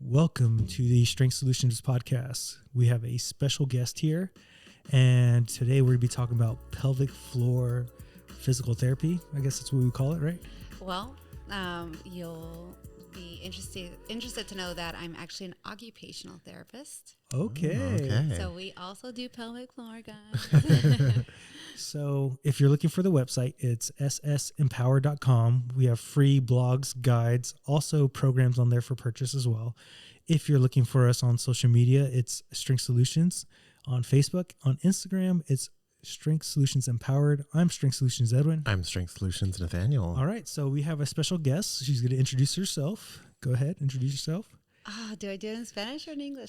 Welcome to the Strength Solutions podcast. We have a special guest here, and today we're going to be talking about pelvic floor physical therapy. I guess that's what we call it, right? Well, you'll be interested to know that I'm actually an occupational therapist. Okay. So we also do pelvic floor, guys. So if you're looking for the website, it's ssempower.com. We have free blogs, guides, also programs on there for purchase as well. If you're looking for us on social media, it's Strength Solutions on Facebook. On Instagram, it's Strength Solutions Empowered. I'm Strength Solutions Edwin. I'm Strength Solutions Nathaniel. All right, so we have a special guest. She's going to introduce herself. Go ahead, introduce yourself. Do I do it in Spanish or in English?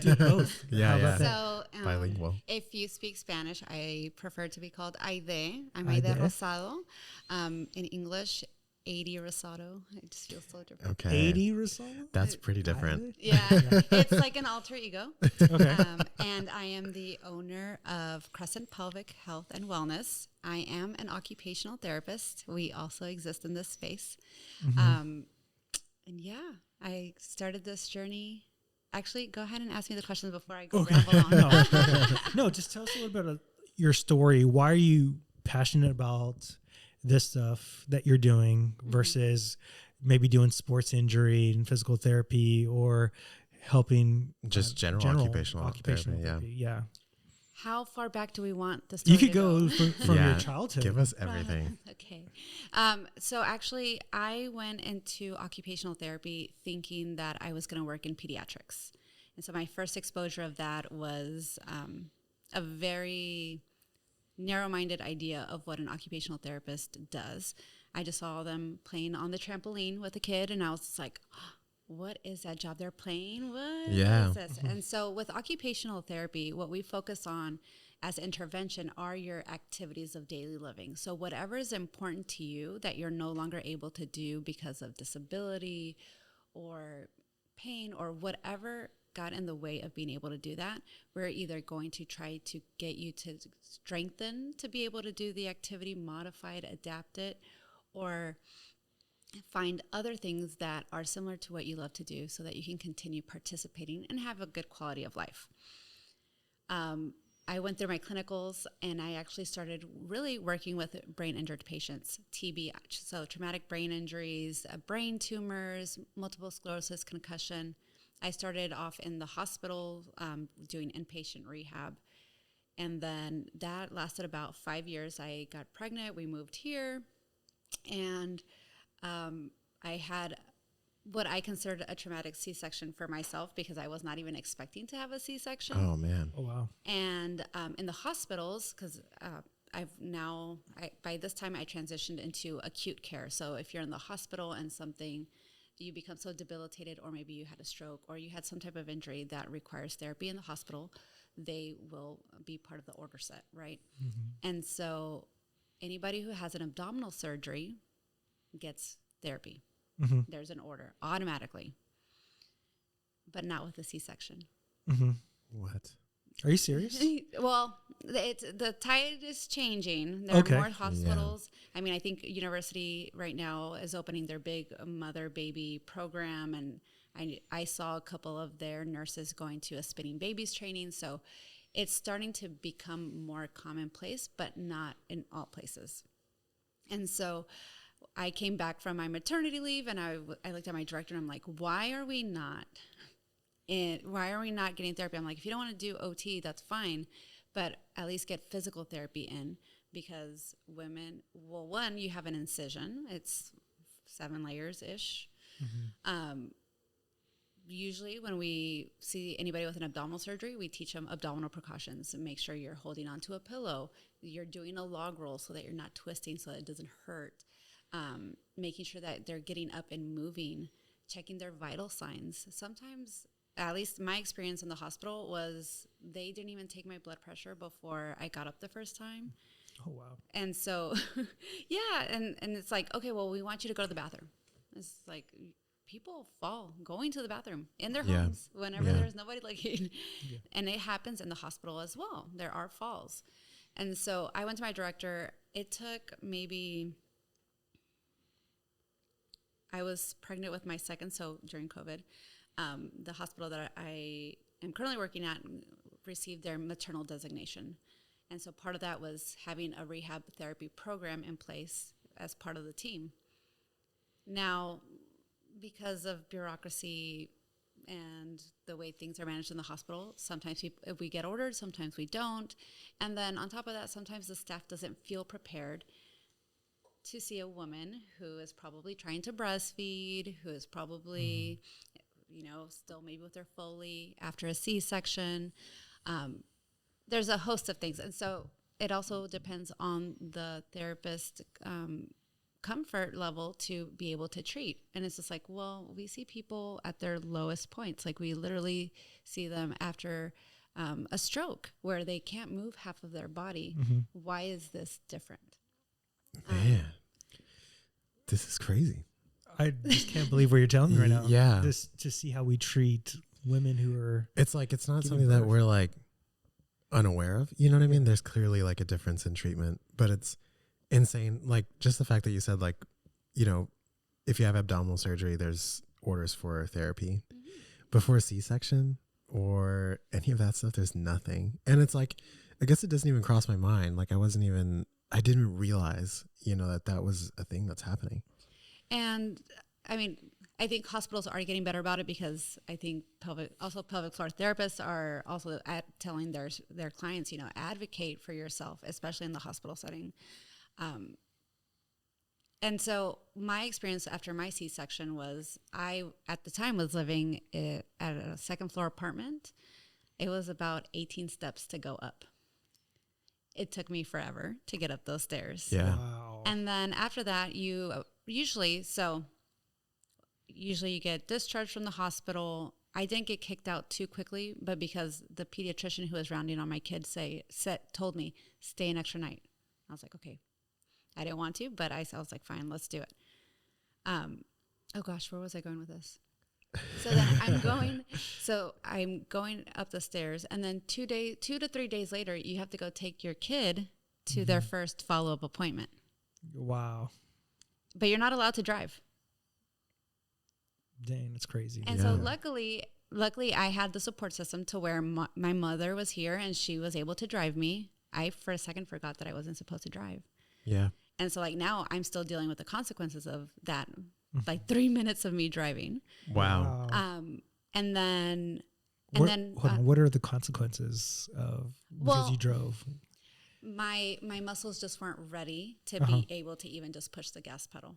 Do both. Yeah. So, Bilingual. if you speak Spanish, I prefer to be called Aidee. I'm Aidee Rosado. In English, Aidee Rosado. I just feel so different. Okay. Aidee Rosado? That's pretty different. Yeah, it's like an alter ego. Okay. And I am the owner of Crescent Pelvic Health and Wellness. I am an occupational therapist. We also exist in this space. And yeah, I started this journey. Actually, go ahead and ask me the questions before I go ramble on. No, just tell us a little bit of your story. Why are you passionate about this stuff that you're doing versus maybe doing sports injury and physical therapy or helping Just general occupational therapy. Yeah. How far back do we want the story You could to go from your childhood. Give us everything. Okay. So actually, I went into occupational therapy thinking that I was going to work in pediatrics. And so my first exposure of that was a very narrow-minded idea of what an occupational therapist does. I just saw them playing on the trampoline with a kid, and I was just like, what is that job they're playing? What is this? And so with occupational therapy, what we focus on as intervention are your activities of daily living. So whatever is important to you that you're no longer able to do because of disability or pain or whatever got in the way of being able to do that, we're either going to try to get you to strengthen to be able to do the activity, modify it, adapt it, or find other things that are similar to what you love to do so that you can continue participating and have a good quality of life. I went through my clinicals and I actually started really working with brain injured patients, TB, so traumatic brain injuries, brain tumors, multiple sclerosis, concussion. I started off in the hospital doing inpatient rehab. And then that lasted about 5 years. I got pregnant. We moved here. And I had what I considered a traumatic C-section for myself because I was not even expecting to have a C-section. Oh, man. Oh, wow. And in the hospitals, because by this time I transitioned into acute care. So if you're in the hospital and you become so debilitated, or maybe you had a stroke or you had some type of injury that requires therapy in the hospital, they will be part of the order set, right? Mm-hmm. And so anybody who has an abdominal surgery gets therapy. Mm-hmm. There's an order automatically, but not with a C-section. Mm-hmm. What? Are you serious? Well, the tide is changing. There are more hospitals. Yeah. I mean, I think university right now is opening their big mother-baby program, and I saw a couple of their nurses going to a spinning babies training. So it's starting to become more commonplace, but not in all places. And so I came back from my maternity leave, and I looked at my director, and I'm like, why are we not getting therapy? I'm like, if you don't want to do OT, that's fine, but at least get physical therapy in, because women, well, one, you have an incision. It's 7 layers-ish. Mm-hmm. Usually when we see anybody with an abdominal surgery, we teach them abdominal precautions and make sure you're holding onto a pillow. You're doing a log roll so that you're not twisting so that it doesn't hurt. Making sure that they're getting up and moving, checking their vital signs. Sometimes, at least my experience in the hospital was they didn't even take my blood pressure before I got up the first time. Oh, wow. And so, yeah, and it's like, okay, well, we want you to go to the bathroom. It's like people fall going to the bathroom in their homes whenever there's nobody looking. Yeah. And it happens in the hospital as well. There are falls. And so I went to my director. It took maybe I was pregnant with my second, so during COVID. the hospital that I am currently working at received their maternal designation. And so part of that was having a rehab therapy program in place as part of the team. Now, because of bureaucracy and the way things are managed in the hospital, sometimes we get ordered, sometimes we don't. And then on top of that, sometimes the staff doesn't feel prepared to see a woman who is probably trying to breastfeed, who is probably, still maybe with their Foley after a C-section. There's a host of things. And so it also depends on the therapist comfort level to be able to treat. And it's just like, well, we see people at their lowest points. Like we literally see them after a stroke where they can't move half of their body. Why is this different? Man, this is crazy. I just can't believe what you're telling me right now. Yeah. Just to see how we treat women who are... It's like, it's not something that we're like unaware of. You know what I mean? There's clearly like a difference in treatment, but it's insane. Like just the fact that you said like, if you have abdominal surgery, there's orders for therapy. Before a C-section or any of that stuff, there's nothing. And it's like, I guess it doesn't even cross my mind. Like I didn't realize, that was a thing that's happening. And I mean, I think hospitals are getting better about it because I think pelvic floor therapists are also telling their clients, advocate for yourself, especially in the hospital setting. And so my experience after my C-section was I, at the time, was living at a second floor apartment. It was about 18 steps to go up. It took me forever to get up those stairs. Yeah. Wow. And then after that, usually you get discharged from the hospital. I didn't get kicked out too quickly, but because the pediatrician who was rounding on my kids told me, stay an extra night. I was like, okay. I didn't want to, but I was like, fine, let's do it. Oh gosh, where was I going with this? So then I'm going up the stairs, and then 2 to 3 days later, you have to go take your kid to their first follow-up appointment. Wow. But you're not allowed to drive. Dang, that's crazy. And so luckily I had the support system to where my mother was here and she was able to drive me. I, for a second, forgot that I wasn't supposed to drive. Yeah. And so like now I'm still dealing with the consequences of that, like 3 minutes of me driving. Wow. And then what are the consequences of because you drove? My muscles just weren't ready to be able to even just push the gas pedal.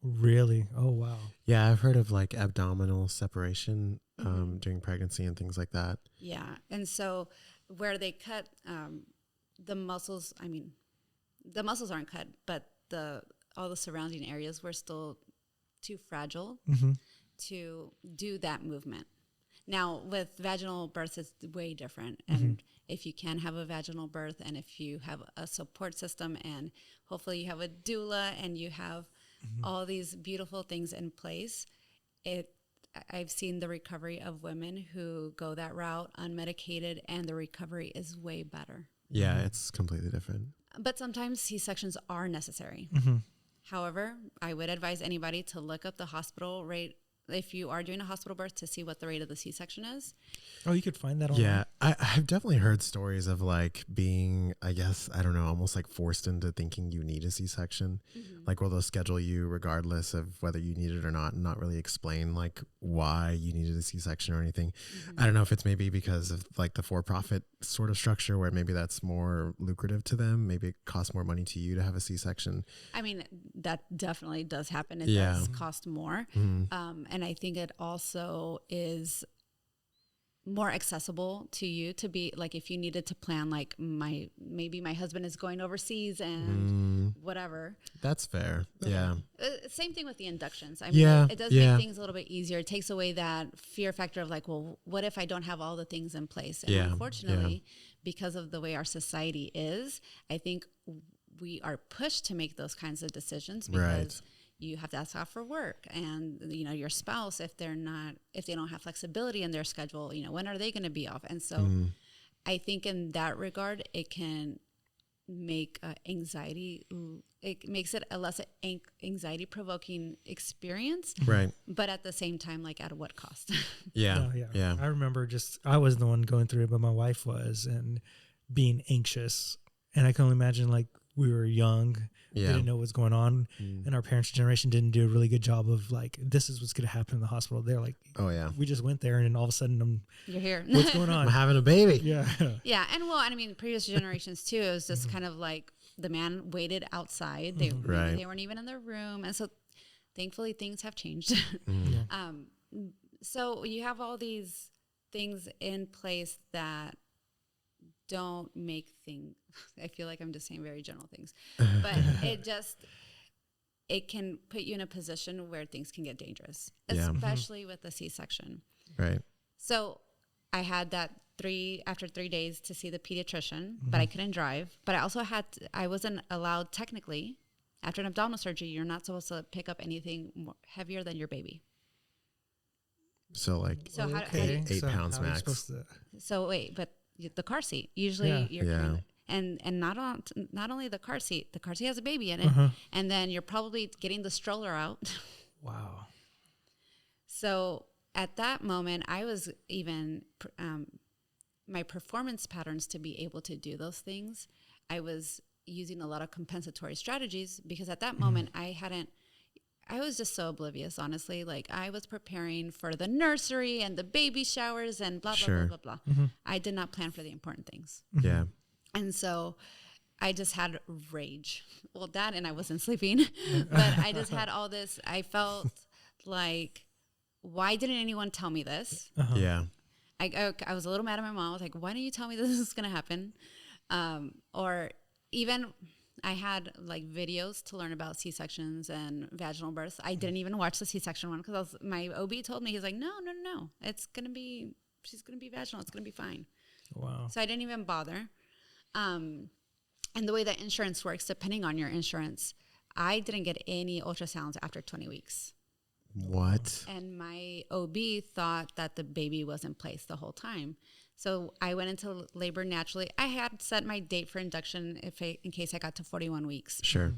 Really? Oh, wow. Yeah, I've heard of like abdominal separation during pregnancy and things like that. Yeah. And so where they cut the muscles, the muscles aren't cut, but all the surrounding areas were still too fragile to do that movement. Now, with vaginal birth, it's way different. And if you can have a vaginal birth and if you have a support system and hopefully you have a doula and you have all these beautiful things in place, I've seen the recovery of women who go that route unmedicated, and the recovery is way better. Yeah, it's completely different. But sometimes C-sections are necessary. However, I would advise anybody to look up the hospital rate if you are doing a hospital birth to see what the rate of the C-section is. Oh, you could find that online? Yeah, I've definitely heard stories of like being, I guess, I don't know, almost like forced into thinking you need a C-section. Like, well, they'll schedule you regardless of whether you need it or not and not really explain like why you needed a C-section or anything. I don't know if it's maybe because of like the for-profit sort of structure where maybe that's more lucrative to them. Maybe it costs more money to you to have a C-section. I mean, that definitely does happen. It does cost more. And I think it also is more accessible to you to be like, if you needed to plan like maybe my husband is going overseas and whatever. That's fair. Yeah. Same thing with the inductions. I mean, it does make things a little bit easier. It takes away that fear factor of like, well, what if I don't have all the things in place? And unfortunately, because of the way our society is, I think we are pushed to make those kinds of decisions because you have to ask off for work, and your spouse, if they don't have flexibility in their schedule, when are they going to be off? And so I think in that regard, it can make anxiety. It makes it a less anxiety provoking experience, right? But at the same time, like at what cost? Yeah. I remember I wasn't the one going through it, but my wife was, and being anxious. And I can only imagine, like, we were young, didn't know what's going on, and our parents' generation didn't do a really good job of, like, this is what's going to happen in the hospital. They're like, oh yeah, we just went there, and then all of a sudden, you're here. What's going on? I'm having a baby. Yeah. Yeah, and well, I mean, previous generations too, it was just kind of like the man waited outside. They weren't even in their room, and so thankfully things have changed. So you have all these things in place that don't make things. I feel like I'm just saying very general things, but it can put you in a position where things can get dangerous, especially with a C-section. Right. So I had that after 3 days to see the pediatrician, but I couldn't drive. But I wasn't allowed technically, after an abdominal surgery, you're not supposed to pick up anything more heavier than your baby. So like, so how, okay. 8 pounds max. So wait, but the car seat, usually you're carrying, and not only the car seat has a baby in it, and then you're probably getting the stroller out. Wow. So at that moment, I was even my performance patterns to be able to do those things. I was using a lot of compensatory strategies because at that moment I was just so oblivious, honestly. Like, I was preparing for the nursery and the baby showers and blah, blah, blah, blah, blah. I did not plan for the important things. Yeah. And so I just had rage. Well, that, and I wasn't sleeping, but I just had all this. I felt like, why didn't anyone tell me this? Yeah. I was a little mad at my mom. I was like, why didn't you tell me this is going to happen? Or even I had like videos to learn about C-sections and vaginal births. I didn't even watch the C-section one because my OB told me, he's like, no. She's going to be vaginal. It's going to be fine. Wow. So I didn't even bother. And the way that insurance works, depending on your insurance, I didn't get any ultrasounds after 20 weeks. What? And my OB thought that the baby was in place the whole time. So I went into labor naturally. I had set my date for induction in case I got to 41 weeks. Sure.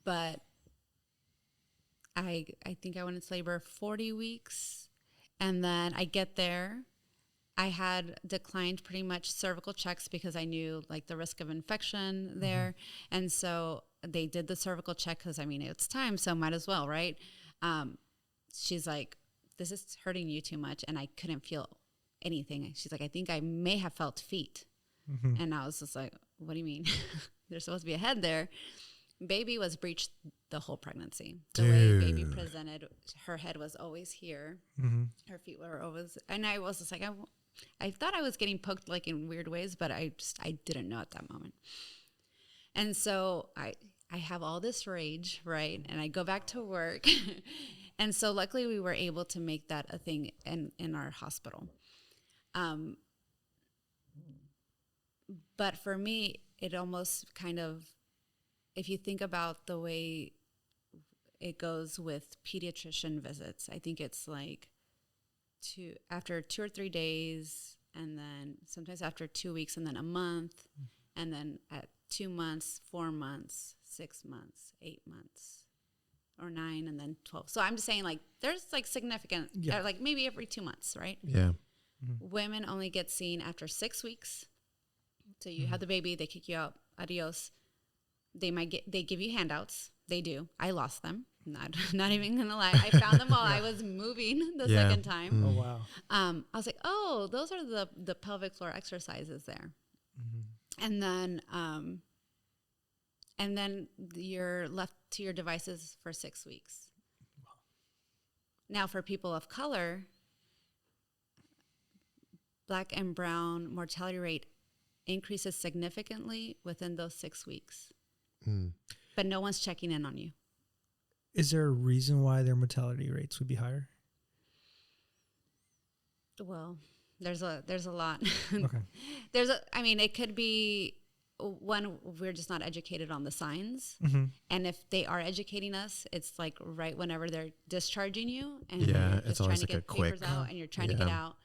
But I think I went into labor 40 weeks. And then I get there. I had declined pretty much cervical checks because I knew like the risk of infection there. And so they did the cervical check because, I mean, it's time, so might as well, right? She's like, this is hurting you too much. And I couldn't feel anything. She's like, I think I may have felt feet. And I was just like, what do you mean? There's supposed to be a head there. Baby was breached the whole pregnancy. The way baby presented, her head was always here. Her feet were always, and I was just like, I thought I was getting poked like in weird ways, but I didn't know at that moment. And so I have all this rage, right? And I go back to work. And so luckily we were able to make that a thing in our hospital. But for me, it almost kind of, if you think about the way it goes with pediatrician visits, I think it's like after 2 or 3 days, and then sometimes after 2 weeks, and then a month, and then at 2 months, 4 months, 6 months, 8 months, or 9, and then 12. So I'm just saying, like, there's like significant, like maybe every 2 months, right? Yeah. Women only get seen after 6 weeks. So you have the baby, they kick you out, adios. They give you handouts. They do. I lost them. Not even gonna lie. I found them while I was moving the second time. Oh wow. I was like, oh, those are the pelvic floor exercises there. And then you're left to your devices for 6 weeks. Wow. Now for people of color, Black and brown mortality rate increases significantly within those 6 weeks. But no one's checking in on you. Is there a reason why their mortality rates would be higher? Well, there's a lot. Okay. I mean, it could be one, we're just not educated on the signs. And if they are educating us, it's like right whenever they're discharging you, and you're just it's trying always to like get papers out, and you're trying to get out.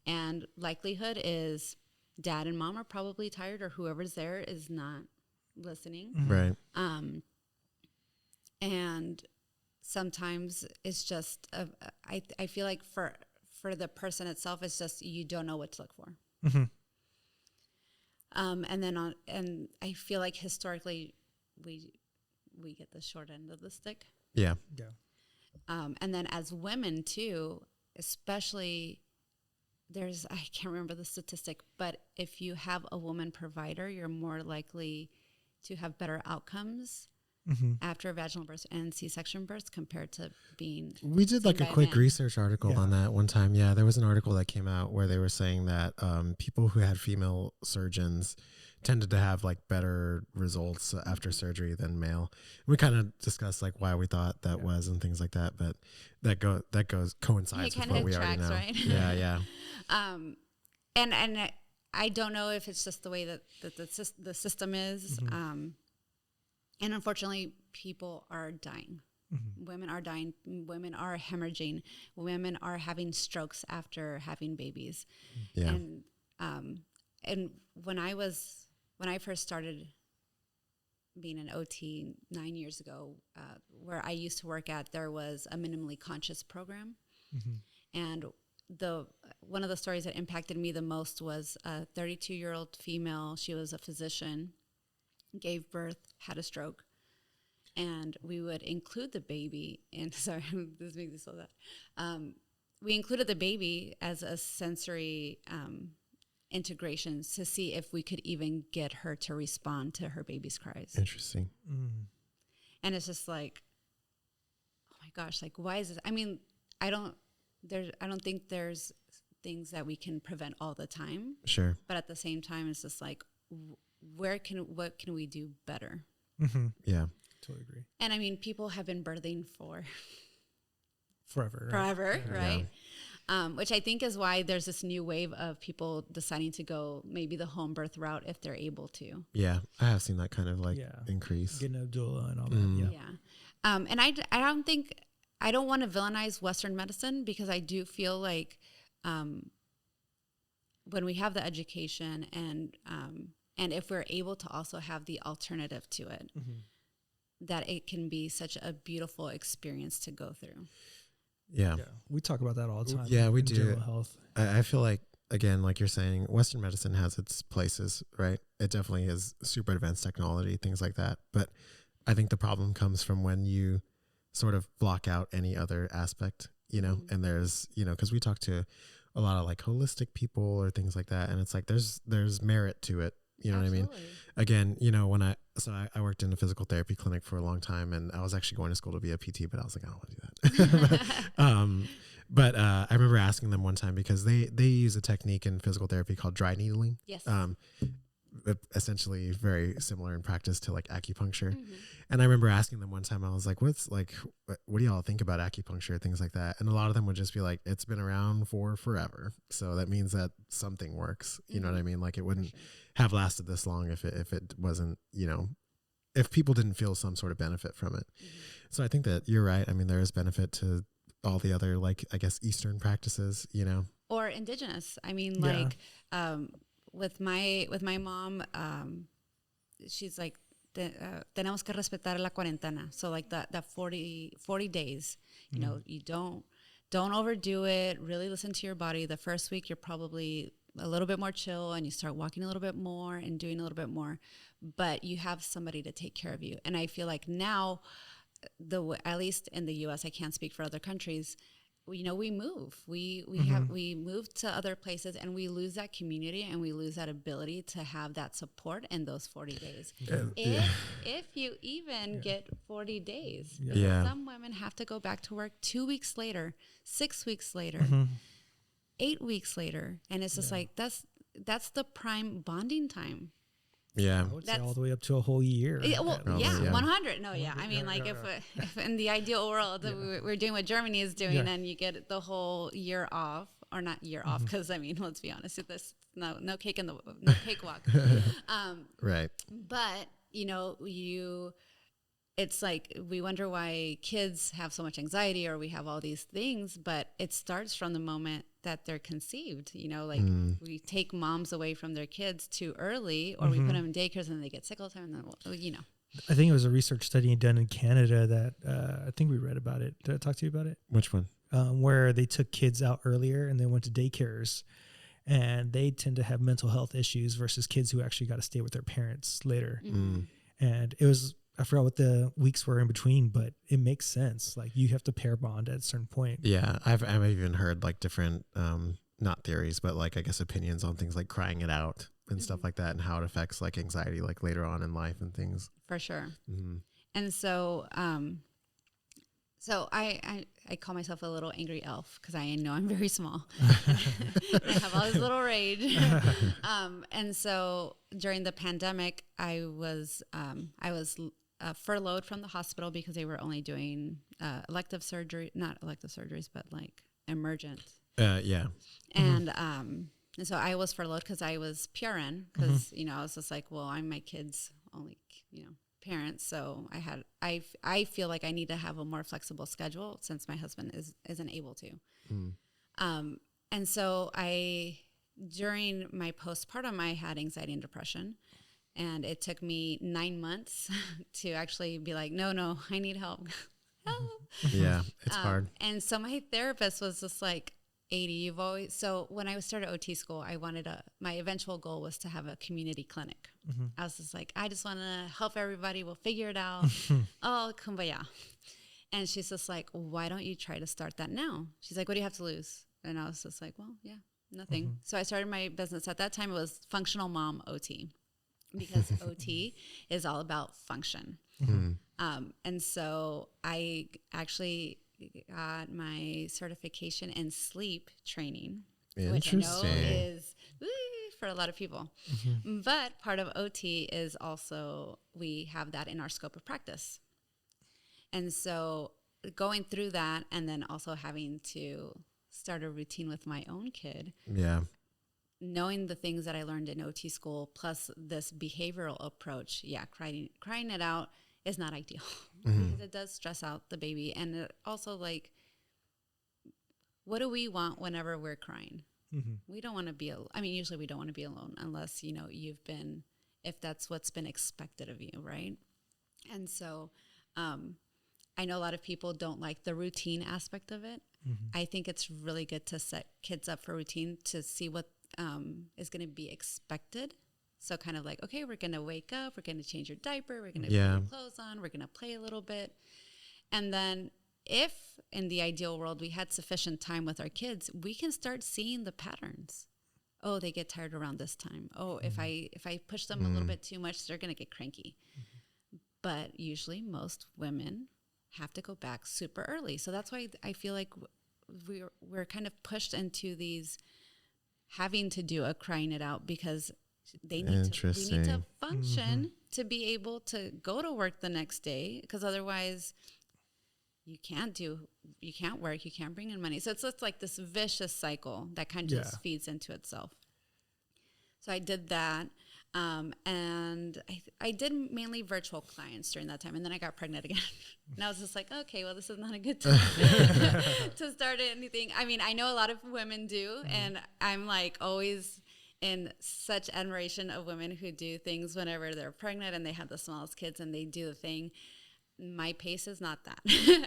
And likelihood is dad and mom are probably tired, or whoever's there is not listening. Right. And sometimes it's just, I feel like for the person itself, it's just, you don't know what to look for. And I feel like historically we get the short end of the stick. Yeah. And then as women too, especially I can't remember the statistic, but if you have a woman provider, you're more likely to have better outcomes after vaginal birth and C-section births compared to being. We did like a quick research article on that one time. Yeah, there was an article that came out where they were saying that people who had female surgeons tended to have like better results after surgery than male. We kind of discussed like why we thought that was and things like that, but that coincides with what we already know. Right? Yeah. And I don't know if it's just the way that the system is. And unfortunately, people are dying. Women are dying. Women are hemorrhaging. Women are having strokes after having babies. Yeah. And when I first started being an OT 9 years ago, where I used to work at, there was a minimally conscious program. And one of the stories that impacted me the most was a 32-year-old female. She was a physician, gave birth, had a stroke, and we would include the baby in, sorry, this makes me so sad. We included the baby as a sensory integrations to see if we could even get her to respond to her baby's cries. Interesting. And it's just like, oh my gosh, like, why is this? I mean, I don't think there's things that we can prevent all the time. Sure. But at the same time, it's just like, what can we do better? Yeah. Totally agree. And I mean, people have been birthing for forever, right? Which I think is why there's this new wave of people deciding to go maybe the home birth route if they're able to. Yeah, I have seen that kind of like increase. Getting a doula and all that. Yeah. And I don't want to villainize Western medicine, because I do feel like when we have the education and if we're able to also have the alternative to it, that it can be such a beautiful experience to go through. Yeah. We talk about that all the time. Yeah, we do. General health. I feel like, again, like you're saying, Western medicine has its places, right? It definitely is super advanced technology, things like that. But I think the problem comes from when you sort of block out any other aspect, and there's, because we talk to a lot of like holistic people or things like that. And it's like, there's merit to it. You know Absolutely. what I mean? Again, when I worked in a physical therapy clinic for a long time, and I was actually going to school to be a PT, but I was like, I don't want to do that. But I remember asking them one time, because they use a technique in physical therapy called dry needling. Yes. Essentially very similar in practice to like acupuncture. And I remember asking them one time, I was like, what do y'all think about acupuncture, things like that? And a lot of them would just be like, it's been around for forever, so that means that something works. You know what I mean? Like, it wouldn't have lasted this long if it wasn't, if people didn't feel some sort of benefit from it. So I think that you're right. I mean, there is benefit to all the other, like, I guess, Eastern practices, or indigenous. I mean, with my mom, she's like, tenemos que respetar la cuarentena. So like that 40 days, you don't overdo it. Really listen to your body. The first week, you're probably a little bit more chill, and you start walking a little bit more and doing a little bit more, but you have somebody to take care of you. And I feel like now, at least in the US, I can't speak for other countries, we move. We move to other places, and we lose that community, and we lose that ability to have that support in those 40 days. If you even get 40 days. Some women have to go back to work 2 weeks later, 6 weeks later, 8 weeks later. And it's just like, that's the prime bonding time. Yeah. I would say all the way up to a whole year. 100. No, yeah. I mean, if in the ideal world, we're doing what Germany is doing, and you get the whole year off, or not year off, because I mean, let's be honest, there's no cakewalk. Right. But you it's like we wonder why kids have so much anxiety or we have all these things, but it starts from the moment that they're conceived. You know, like we take moms away from their kids too early, or we put them in daycares and they get sick all the time. And then, you know, I think it was a research study done in Canada that I think we read about it. Did I talk to you about it? Which one? Where they took kids out earlier and they went to daycares, and they tend to have mental health issues versus kids who actually got to stay with their parents later. And it was, I forgot what the weeks were in between, but it makes sense. Like you have to pair bond at a certain point. Yeah. I've even heard like different, not theories, but like I guess opinions on things like crying it out and stuff like that, and how it affects like anxiety, like later on in life and things. For sure. And so, so I call myself a little angry elf because I know I'm very small. I have all this little rage. And so during the pandemic, I was furloughed from the hospital because they were only doing elective surgery, not elective surgeries, but like emergent. Yeah. And so I was furloughed because I was PRN because, you know, I was just like, well, I'm my kid's only, you know, parents. So I feel like I need to have a more flexible schedule since my husband isn't able to. And so during my postpartum, I had anxiety and depression, and it took me 9 months to actually be like, no, I need help. Help. Yeah. It's hard. And so my therapist was just like, Aidee, so when I started OT school, my eventual goal was to have a community clinic. I was just like, I just want to help everybody. We'll figure it out. Oh, kumbaya. And she's just like, why don't you try to start that now? She's like, what do you have to lose? And I was just like, well, yeah, nothing. So I started my business. At that time, it was Functional Mom OT, because OT is all about function. And so I actually got my certification in sleep training, which I know is for a lot of people. But part of OT is also, we have that in our scope of practice. And so going through that, and then also having to start a routine with my own kid. Yeah. Knowing the things that I learned in OT school, plus this behavioral approach, crying it out is not ideal because it does stress out the baby. And it also, like, what do we want whenever we're crying? We don't want to be, usually we don't want to be alone unless, you know, if that's what's been expected of you, right? And so I know a lot of people don't like the routine aspect of it. I think it's really good to set kids up for routine to see what is going to be expected. So kind of like, okay, we're going to wake up, we're going to change your diaper, we're going to put your clothes on, we're going to play a little bit. And then if in the ideal world we had sufficient time with our kids, we can start seeing the patterns. Oh, they get tired around this time. Oh, if I push them a little bit too much, they're going to get cranky. But usually most women have to go back super early. So that's why I feel like we're kind of pushed into these having to do a crying it out, because we need to function to be able to go to work the next day, because otherwise you can't work, you can't bring in money. So it's just like this vicious cycle that kind of just feeds into itself. So I did that. And I did mainly virtual clients during that time. And then I got pregnant again. And I was just like, okay, well, this is not a good time to start anything. I mean, I know a lot of women do. And I'm like always in such admiration of women who do things whenever they're pregnant and they have the smallest kids and they do the thing. My pace is not that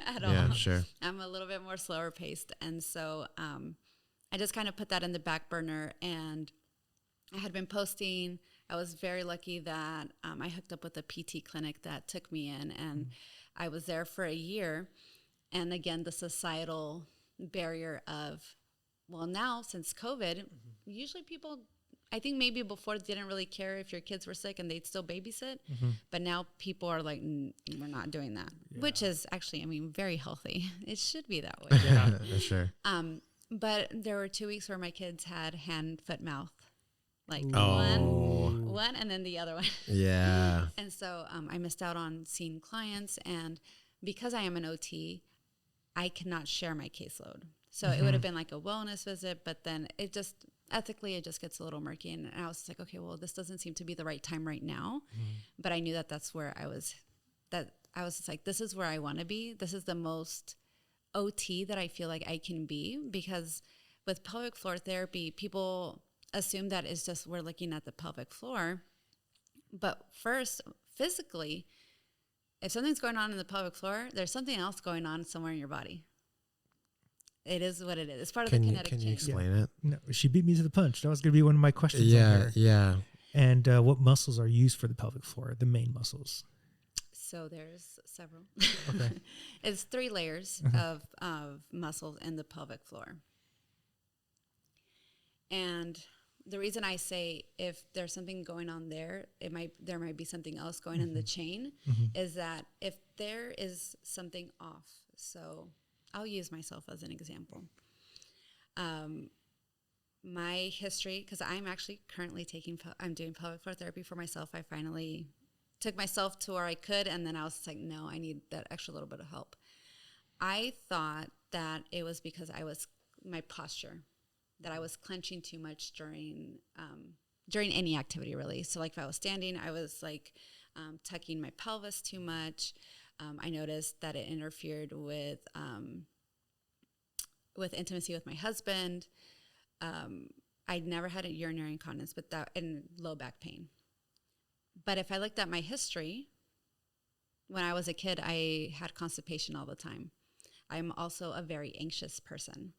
at all. Yeah, sure. I'm a little bit more slower paced. And so I just kind of put that in the back burner. And I had been posting. I was very lucky that I hooked up with a PT clinic that took me in, and I was there for a year. And again, the societal barrier of, well, now since COVID, usually people, I think maybe before didn't really care if your kids were sick and they'd still babysit. But now people are like, we're not doing that, which is actually, very healthy. It should be that way. Yeah, sure. But there were 2 weeks where my kids had hand, foot, mouth. Like one and then the other one. Yeah. And so I missed out on seeing clients. And because I am an OT, I cannot share my caseload. So it would have been like a wellness visit, but then ethically, it just gets a little murky. And I was like, okay, well, this doesn't seem to be the right time right now. But I knew that that's where I was, that I was just like, this is where I want to be. This is the most OT that I feel like I can be, because with pelvic floor therapy, people assume that it's just we're looking at the pelvic floor. But first, physically, if something's going on in the pelvic floor, there's something else going on somewhere in your body. It is what it is. It's part of the kinetic chain. Can you explain it? No, she beat me to the punch. That was going to be one of my questions. Yeah. And what muscles are used for the pelvic floor, the main muscles? So there's several. Okay. It's 3 layers of muscles in the pelvic floor. And the reason I say if there's something going on there, there might be something else going in the chain, is that if there is something off, so I'll use myself as an example. My history, because I'm actually currently I'm doing pelvic floor therapy for myself. I finally took myself to where I could, and then I was like, no, I need that extra little bit of help. I thought that it was because my posture, that I was clenching too much during any activity, really. So like if I was standing, I was like tucking my pelvis too much. I noticed that it interfered with intimacy with my husband. I'd never had a urinary incontinence, and low back pain. But if I looked at my history, when I was a kid, I had constipation all the time. I'm also a very anxious person.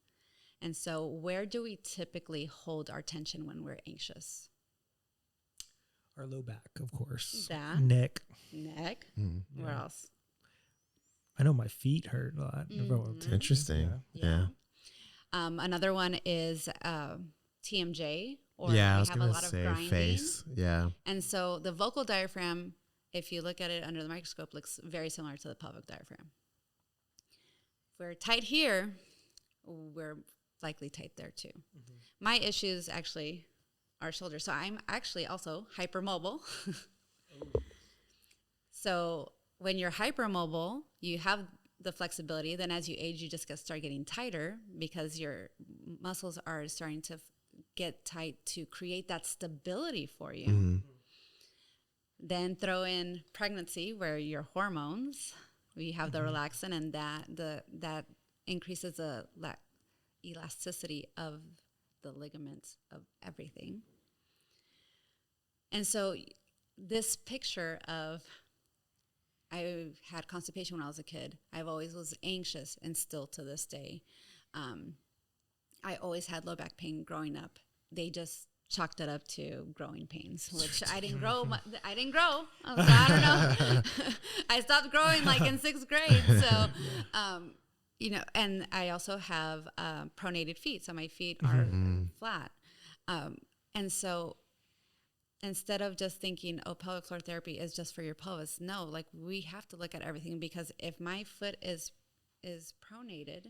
And so where do we typically hold our tension when we're anxious? Our low back, of course. Neck. Where Yeah. else? I know my feet hurt a lot. Interesting. Yeah. Another one is TMJ, or I was have a gonna lot of say grinding. face. Yeah. And so the vocal diaphragm, if you look at it under the microscope, looks very similar to the pelvic diaphragm. If we're tight here, we're likely tight there too. My issues actually are shoulders. So I'm actually also hypermobile. So when you're hypermobile, you have the flexibility. Then as you age, you just start getting tighter because your muscles are starting to get tight to create that stability for you. Then throw in pregnancy, where your hormones, we have the relaxin, and that increases the elasticity of the ligaments of everything. And so this picture of, I had constipation when I was a kid. I've always was anxious, and still to this day. I always had low back pain growing up. They just chalked it up to growing pains, which I didn't grow. I didn't grow. I don't know. I stopped growing like in 6th grade. So, and I also have pronated feet. So my feet are flat. And so instead of just thinking, oh, pelvic floor therapy is just for your pelvis. No, like we have to look at everything, because if my foot is pronated,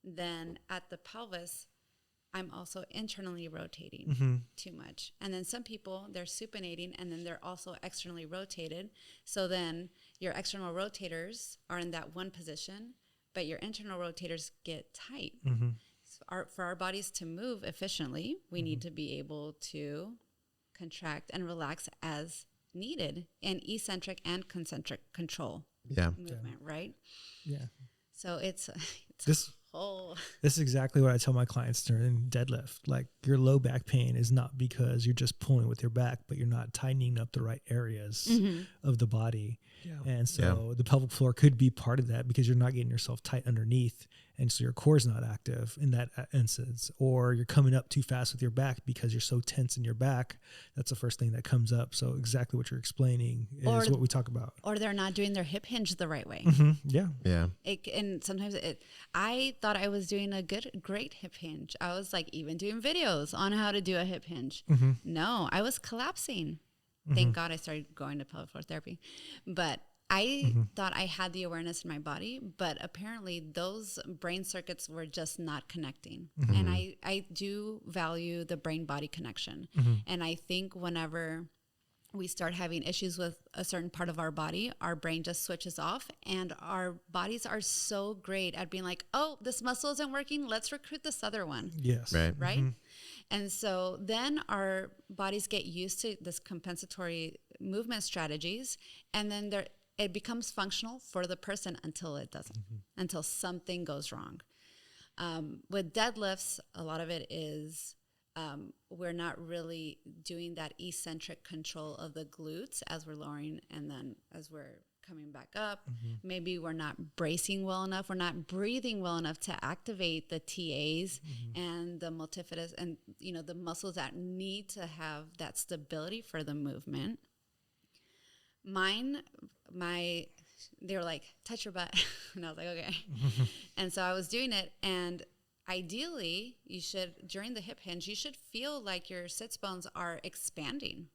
then at the pelvis, I'm also internally rotating too much. And then some people, they're supinating, and then they're also externally rotated. So then your external rotators are in that one position, but your internal rotators get tight. So for our bodies to move efficiently, we need to be able to contract and relax as needed in eccentric and concentric control movement, right? Yeah. So it's This is exactly what I tell my clients during deadlift. Like, your low back pain is not because you're just pulling with your back, but you're not tightening up the right areas of the body. Yeah. And so the pelvic floor could be part of that, because you're not getting yourself tight underneath. And so your core is not active in that instance, or you're coming up too fast with your back because you're so tense in your back. That's the first thing that comes up. So exactly what you're explaining is what we talk about. Or they're not doing their hip hinge the right way. Yeah. And sometimes I thought I was doing a great hip hinge. I was like even doing videos on how to do a hip hinge. No, I was collapsing. Thank God I started going to pelvic floor therapy. But I thought I had the awareness in my body, but apparently those brain circuits were just not connecting. And I do value the brain-body connection. And I think whenever we start having issues with a certain part of our body, our brain just switches off, and our bodies are so great at being like, oh, this muscle isn't working, let's recruit this other one. Yes. Right? And so then our bodies get used to this compensatory movement strategies, and then it becomes functional for the person until it doesn't, until something goes wrong. With deadlifts, a lot of it is we're not really doing that eccentric control of the glutes as we're lowering and then as we're coming back up. Maybe we're not bracing well enough. We're not breathing well enough to activate the TAs and the multifidus and, you know, the muscles that need to have that stability for the movement. They were like, touch your butt. And I was like, okay. And so I was doing it. And ideally, you should, during the hip hinge, you should feel like your sits bones are expanding.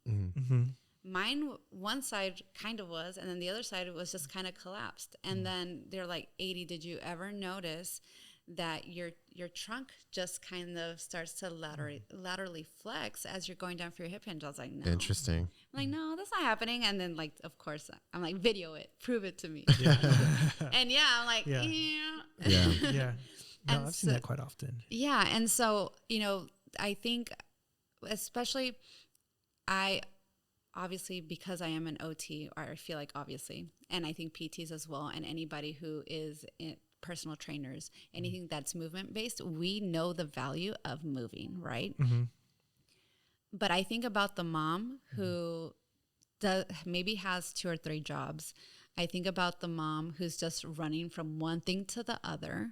Mine, one side kind of was, and then the other side was just kind of collapsed. And then they're like, Aidee, did you ever notice that your trunk just kind of starts to laterally flex as you're going down for your hip hinge? I was like, no. Interesting. I'm like, no, that's not happening. And then, like, of course, I'm like, video it, prove it to me. And yeah, I'm like, yeah. Yeah. No, I've seen that quite often. Yeah. And so, you know, I think especially obviously, because I am an OT, or I feel like obviously, and I think PTs as well, and anybody who is personal trainers, anything that's movement based, we know the value of moving, right? But I think about the mom who maybe has 2 or 3 jobs. I think about the mom who's just running from one thing to the other,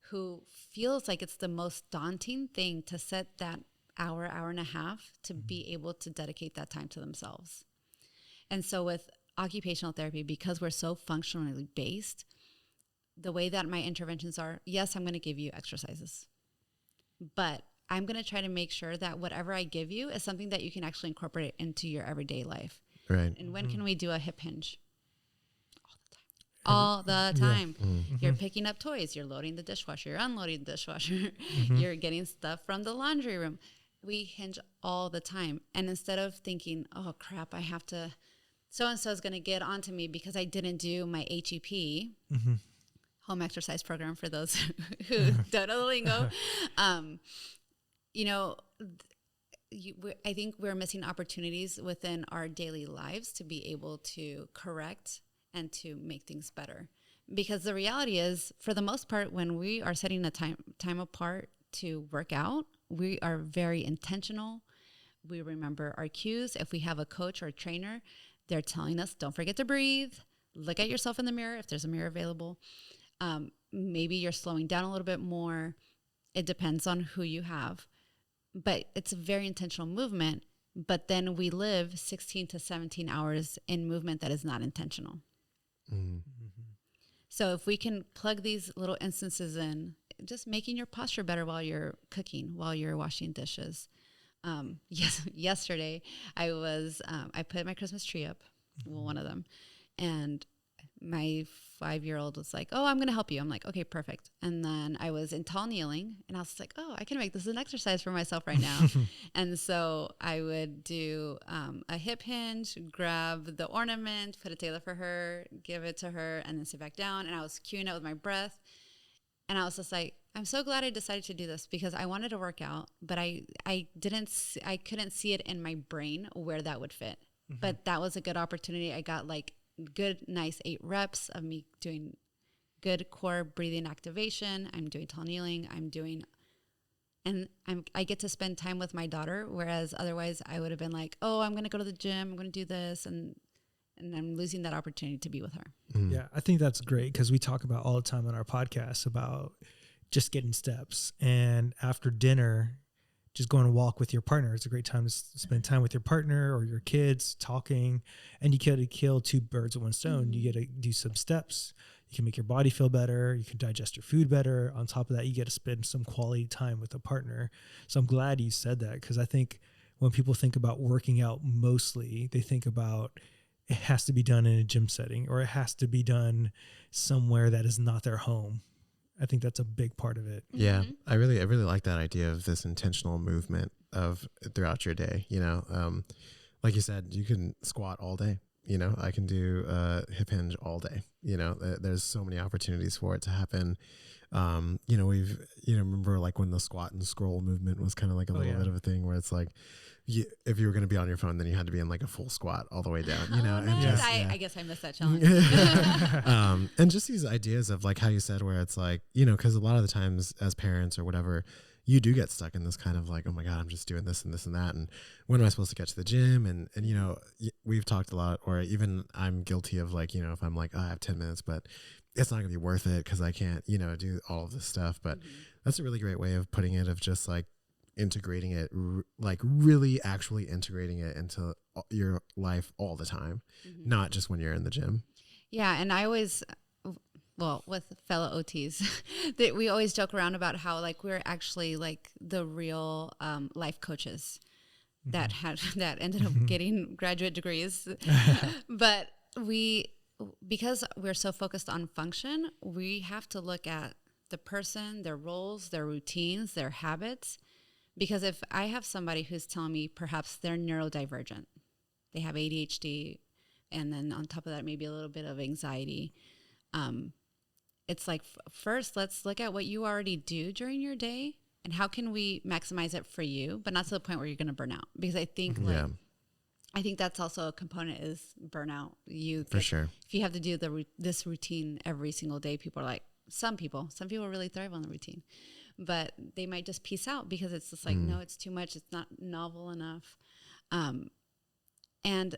who feels like it's the most daunting thing to set that hour and a half to be able to dedicate that time to themselves. And so with occupational therapy, because we're so functionally based, the way that my interventions are, yes, I'm going to give you exercises, but I'm going to try to make sure that whatever I give you is something that you can actually incorporate into your everyday life. Right. And when can we do a hip hinge? All the time. You're picking up toys. You're loading the dishwasher. You're unloading the dishwasher. You're getting stuff from the laundry room. We hinge all the time. And instead of thinking, oh, crap, I have to, so-and-so is going to get onto me because I didn't do my HEP, home exercise program for those who don't know the lingo. You know, I think we're missing opportunities within our daily lives to be able to correct and to make things better. Because the reality is, for the most part, when we are setting a time apart to work out, we are very intentional. We remember our cues. If we have a coach or a trainer, they're telling us, don't forget to breathe. Look at yourself in the mirror if there's a mirror available. Maybe you're slowing down a little bit more. It depends on who you have. But it's a very intentional movement. But then we live 16 to 17 hours in movement that is not intentional. So if we can plug these little instances in, just making your posture better while you're cooking, while you're washing dishes. Yesterday I put my Christmas tree up, one of them, and my 5-year-old was like, oh, I'm going to help you. I'm like, okay, perfect. And then I was in tall kneeling and I was like, oh, I can make this an exercise for myself right now. And so I would do a hip hinge, grab the ornament, put a tailor for her, give it to her, and then sit back down. And I was cueing it with my breath. And I was just like, I'm so glad I decided to do this because I wanted to work out, but I couldn't see it in my brain where that would fit. But that was a good opportunity. I got like good, nice 8 reps of me doing good core breathing activation. I'm doing tall kneeling. I get to spend time with my daughter. Whereas otherwise I would have been like, oh, I'm going to go to the gym. I'm going to do this. And I'm losing that opportunity to be with her. Yeah, I think that's great because we talk about all the time on our podcast about just getting steps. And after dinner, just going to walk with your partner. It's a great time to spend time with your partner or your kids talking, and you get to kill 2 birds with 1 stone. You get to do some steps. You can make your body feel better. You can digest your food better. On top of that, you get to spend some quality time with a partner. So I'm glad you said that because I think when people think about working out, mostly they think about it has to be done in a gym setting or it has to be done somewhere that is not their home. I think that's a big part of it. Yeah, I really like that idea of this intentional movement of throughout your day. You know, like you said, you can squat all day. You know, I can do hip hinge all day. You know, there's so many opportunities for it to happen. You know, remember like when the squat and scroll movement was kind of like a little bit of a thing where it's like, if you were going to be on your phone, then you had to be in like a full squat all the way down, you know? Nice. And I guess I missed that challenge. And just these ideas of like how you said, where it's like, you know, cause a lot of the times as parents or whatever, you do get stuck in this kind of like, oh my God, I'm just doing this and this and that. And when am I supposed to get to the gym? And, you know, we've talked a lot, or even I'm guilty of like, you know, if I'm like, oh, I have 10 minutes, but it's not gonna be worth it because I can't, you know, do all of this stuff. But that's a really great way of putting it, of just like integrating it, like really actually integrating it into your life all the time, not just when you're in the gym. Yeah. And I always, well, with fellow OTs, that we always joke around about how like we're actually like the real life coaches that ended up getting graduate degrees. But because we're so focused on function, we have to look at the person, their roles, their routines, their habits. Because if I have somebody who's telling me perhaps they're neurodivergent, they have ADHD, and then on top of that, maybe a little bit of anxiety, it's like, first, let's look at what you already do during your day and how can we maximize it for you, but not to the point where you're going to burn out. Because I think I think that's also a component, is burnout. For sure. If you have to do this routine every single day, people are like, some people really thrive on the routine, but they might just peace out because it's just like, no, it's too much. It's not novel enough. And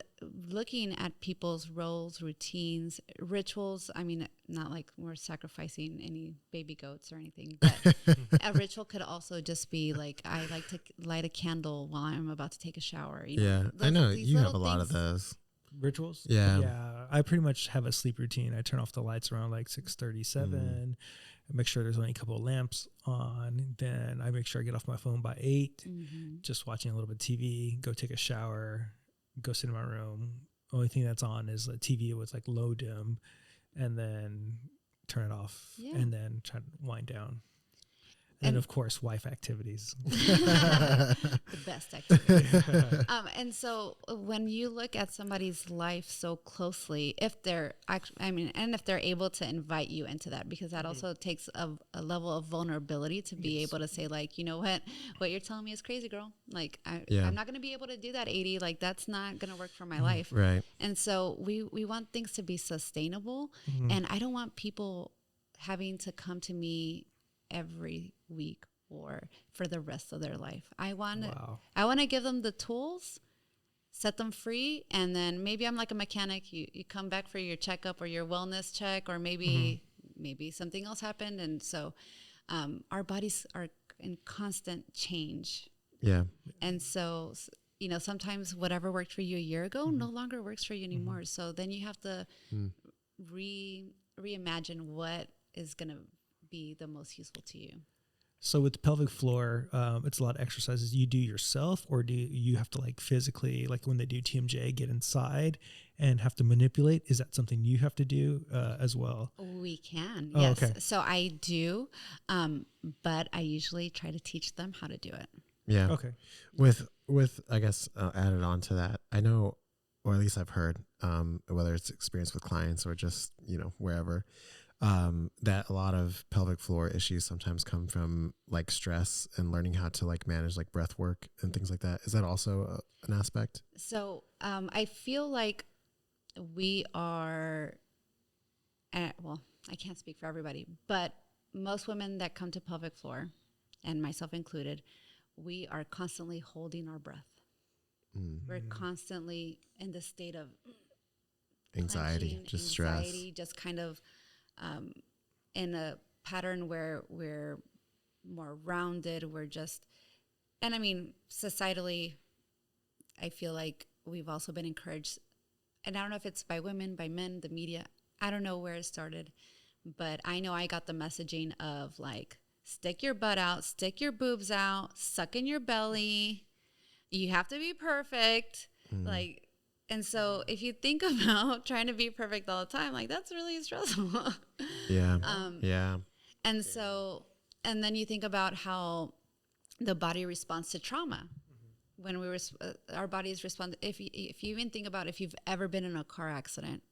looking at people's roles, routines, rituals, I mean, not like we're sacrificing any baby goats or anything, but a ritual could also just be like, I like to light a candle while I'm about to take a shower. You know, I know you have a lot of those rituals. Yeah. I pretty much have a sleep routine. I turn off the lights around like 6:37. I make sure there's only a couple of lamps on. Then I make sure I get off my phone by 8, just watching a little bit of TV, go take a shower, go sit in my room. Only thing that's on is the TV with like low dim, and then turn it off, and then try to wind down. And of course, wife activities. The best activity. And so when you look at somebody's life so closely, if they're and if they're able to invite you into that, because that also takes a level of vulnerability to be able to say like, you know what you're telling me is crazy, girl. Like I'm not going to be able to do that, Aidee. Like that's not going to work for my life. Right. And so we want things to be sustainable. And I don't want people having to come to me every week or for the rest of their life. I want to give them the tools, set them free, and then maybe I'm like a mechanic. You come back for your checkup or your wellness check, or maybe something else happened, and so our bodies are in constant change. Yeah. And so you know, sometimes whatever worked for you a year ago no longer works for you anymore. So then you have to reimagine what is going to be the most useful to you. So with the pelvic floor, it's a lot of exercises you do yourself, or do you have to like physically, like when they do TMJ, get inside and have to manipulate? Is that something you have to do as well? We can, yes. Okay. So I do, but I usually try to teach them how to do it. Yeah. Okay. With I guess added on to that, I know, or at least I've heard, whether it's experience with clients or just, you know, wherever, that a lot of pelvic floor issues sometimes come from like stress and learning how to like manage like breath work and things like that. Is that also an aspect? So I feel like we are, well, I can't speak for everybody, but most women that come to pelvic floor, and myself included, we are constantly holding our breath. We're constantly in the state of anxiety, stress, just kind of in a pattern where we're more rounded. We're just, and I mean, societally, I feel like we've also been encouraged, and I don't know if it's by women, by men, the media, I don't know where it started, but I know I got the messaging of like, stick your butt out, stick your boobs out, suck in your belly. You have to be perfect. Like, and so if you think about trying to be perfect all the time, like that's really stressful. Yeah. And so, and then you think about how the body responds to trauma. When our bodies respond, if you even think about if you've ever been in a car accident,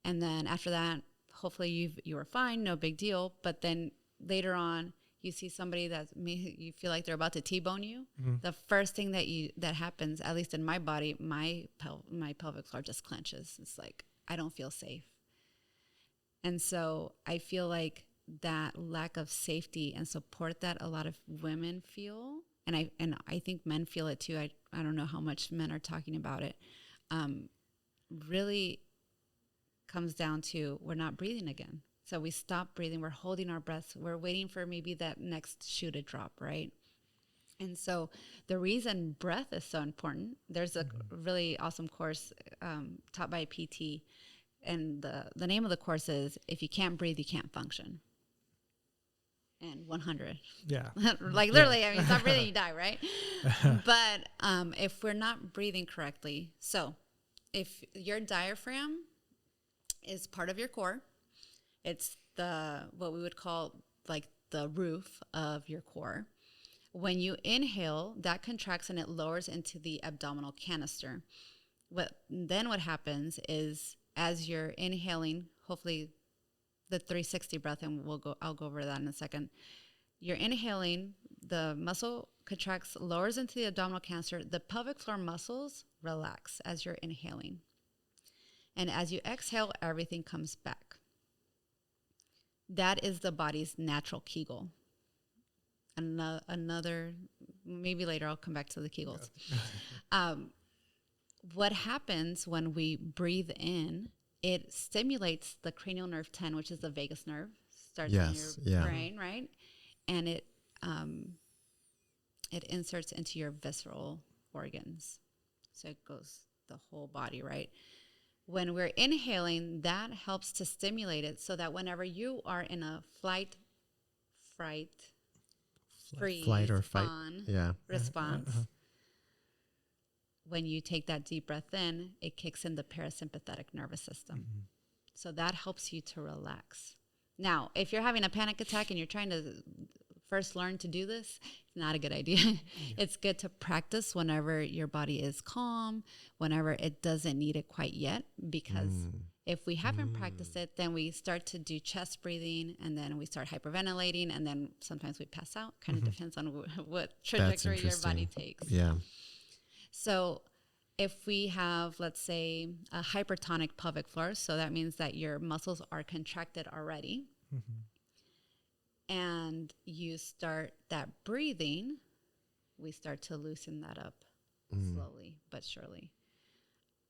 and then after that, hopefully you were fine, no big deal, but then later on you see somebody you feel like they're about to T-bone you, the first thing that happens, at least in my body, my pelvic floor just clenches. It's like, I don't feel safe. And so I feel like that lack of safety and support that a lot of women feel, and I think men feel it too. I don't know how much men are talking about it. Really comes down to, we're not breathing again. So we stop breathing. We're holding our breaths. We're waiting for maybe that next shoe to drop, right? And so the reason breath is so important, there's a really awesome course taught by a PT. And the name of the course is, If You Can't Breathe, You Can't Function. And 100. Yeah. Like literally, I mean, stop breathing, you die, right? But if we're not breathing correctly, so if your diaphragm is part of your core, it's what we would call like the roof of your core. When you inhale, that contracts and it lowers into the abdominal canister. What happens is, as you're inhaling, hopefully the 360 breath, and I'll go over that in a second. You're inhaling, the muscle contracts, lowers into the abdominal canister. The pelvic floor muscles relax as you're inhaling. And as you exhale, everything comes back. That is the body's natural Kegel. Another, maybe later I'll come back to the Kegels. Yeah. What happens when we breathe in, it stimulates the cranial nerve 10, which is the vagus nerve, starts in your brain, right? And it inserts into your visceral organs. So it goes the whole body, right? When we're inhaling, that helps to stimulate it so that whenever you are in a flight or fight response, when you take that deep breath in, it kicks in the parasympathetic nervous system. Mm-hmm. So that helps you to relax. Now, if you're having a panic attack and you're trying to first learn to do this, it's not a good idea. Yeah. It's good to practice whenever your body is calm, whenever it doesn't need it quite yet, because if we haven't practiced it, then we start to do chest breathing, and then we start hyperventilating, and then sometimes we pass out. Kind of depends on what trajectory your body takes. Yeah. So if we have, let's say, a hypertonic pelvic floor, so that means that your muscles are contracted already, and you start that breathing, we start to loosen that up slowly but surely.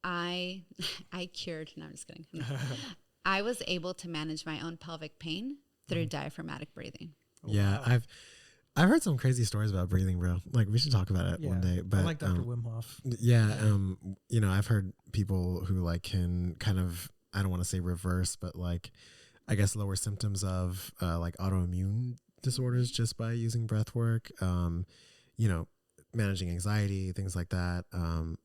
I cured, no, I'm just kidding. I was able to manage my own pelvic pain through diaphragmatic breathing. Yeah, wow. I've heard some crazy stories about breathing, bro. Like, we should talk about it one day. But I like Dr. Wim Hof. Yeah, I've heard people who like can kind of, I don't want to say reverse, but like, I guess lower symptoms of like autoimmune disorders just by using breath work. Managing anxiety, things like that.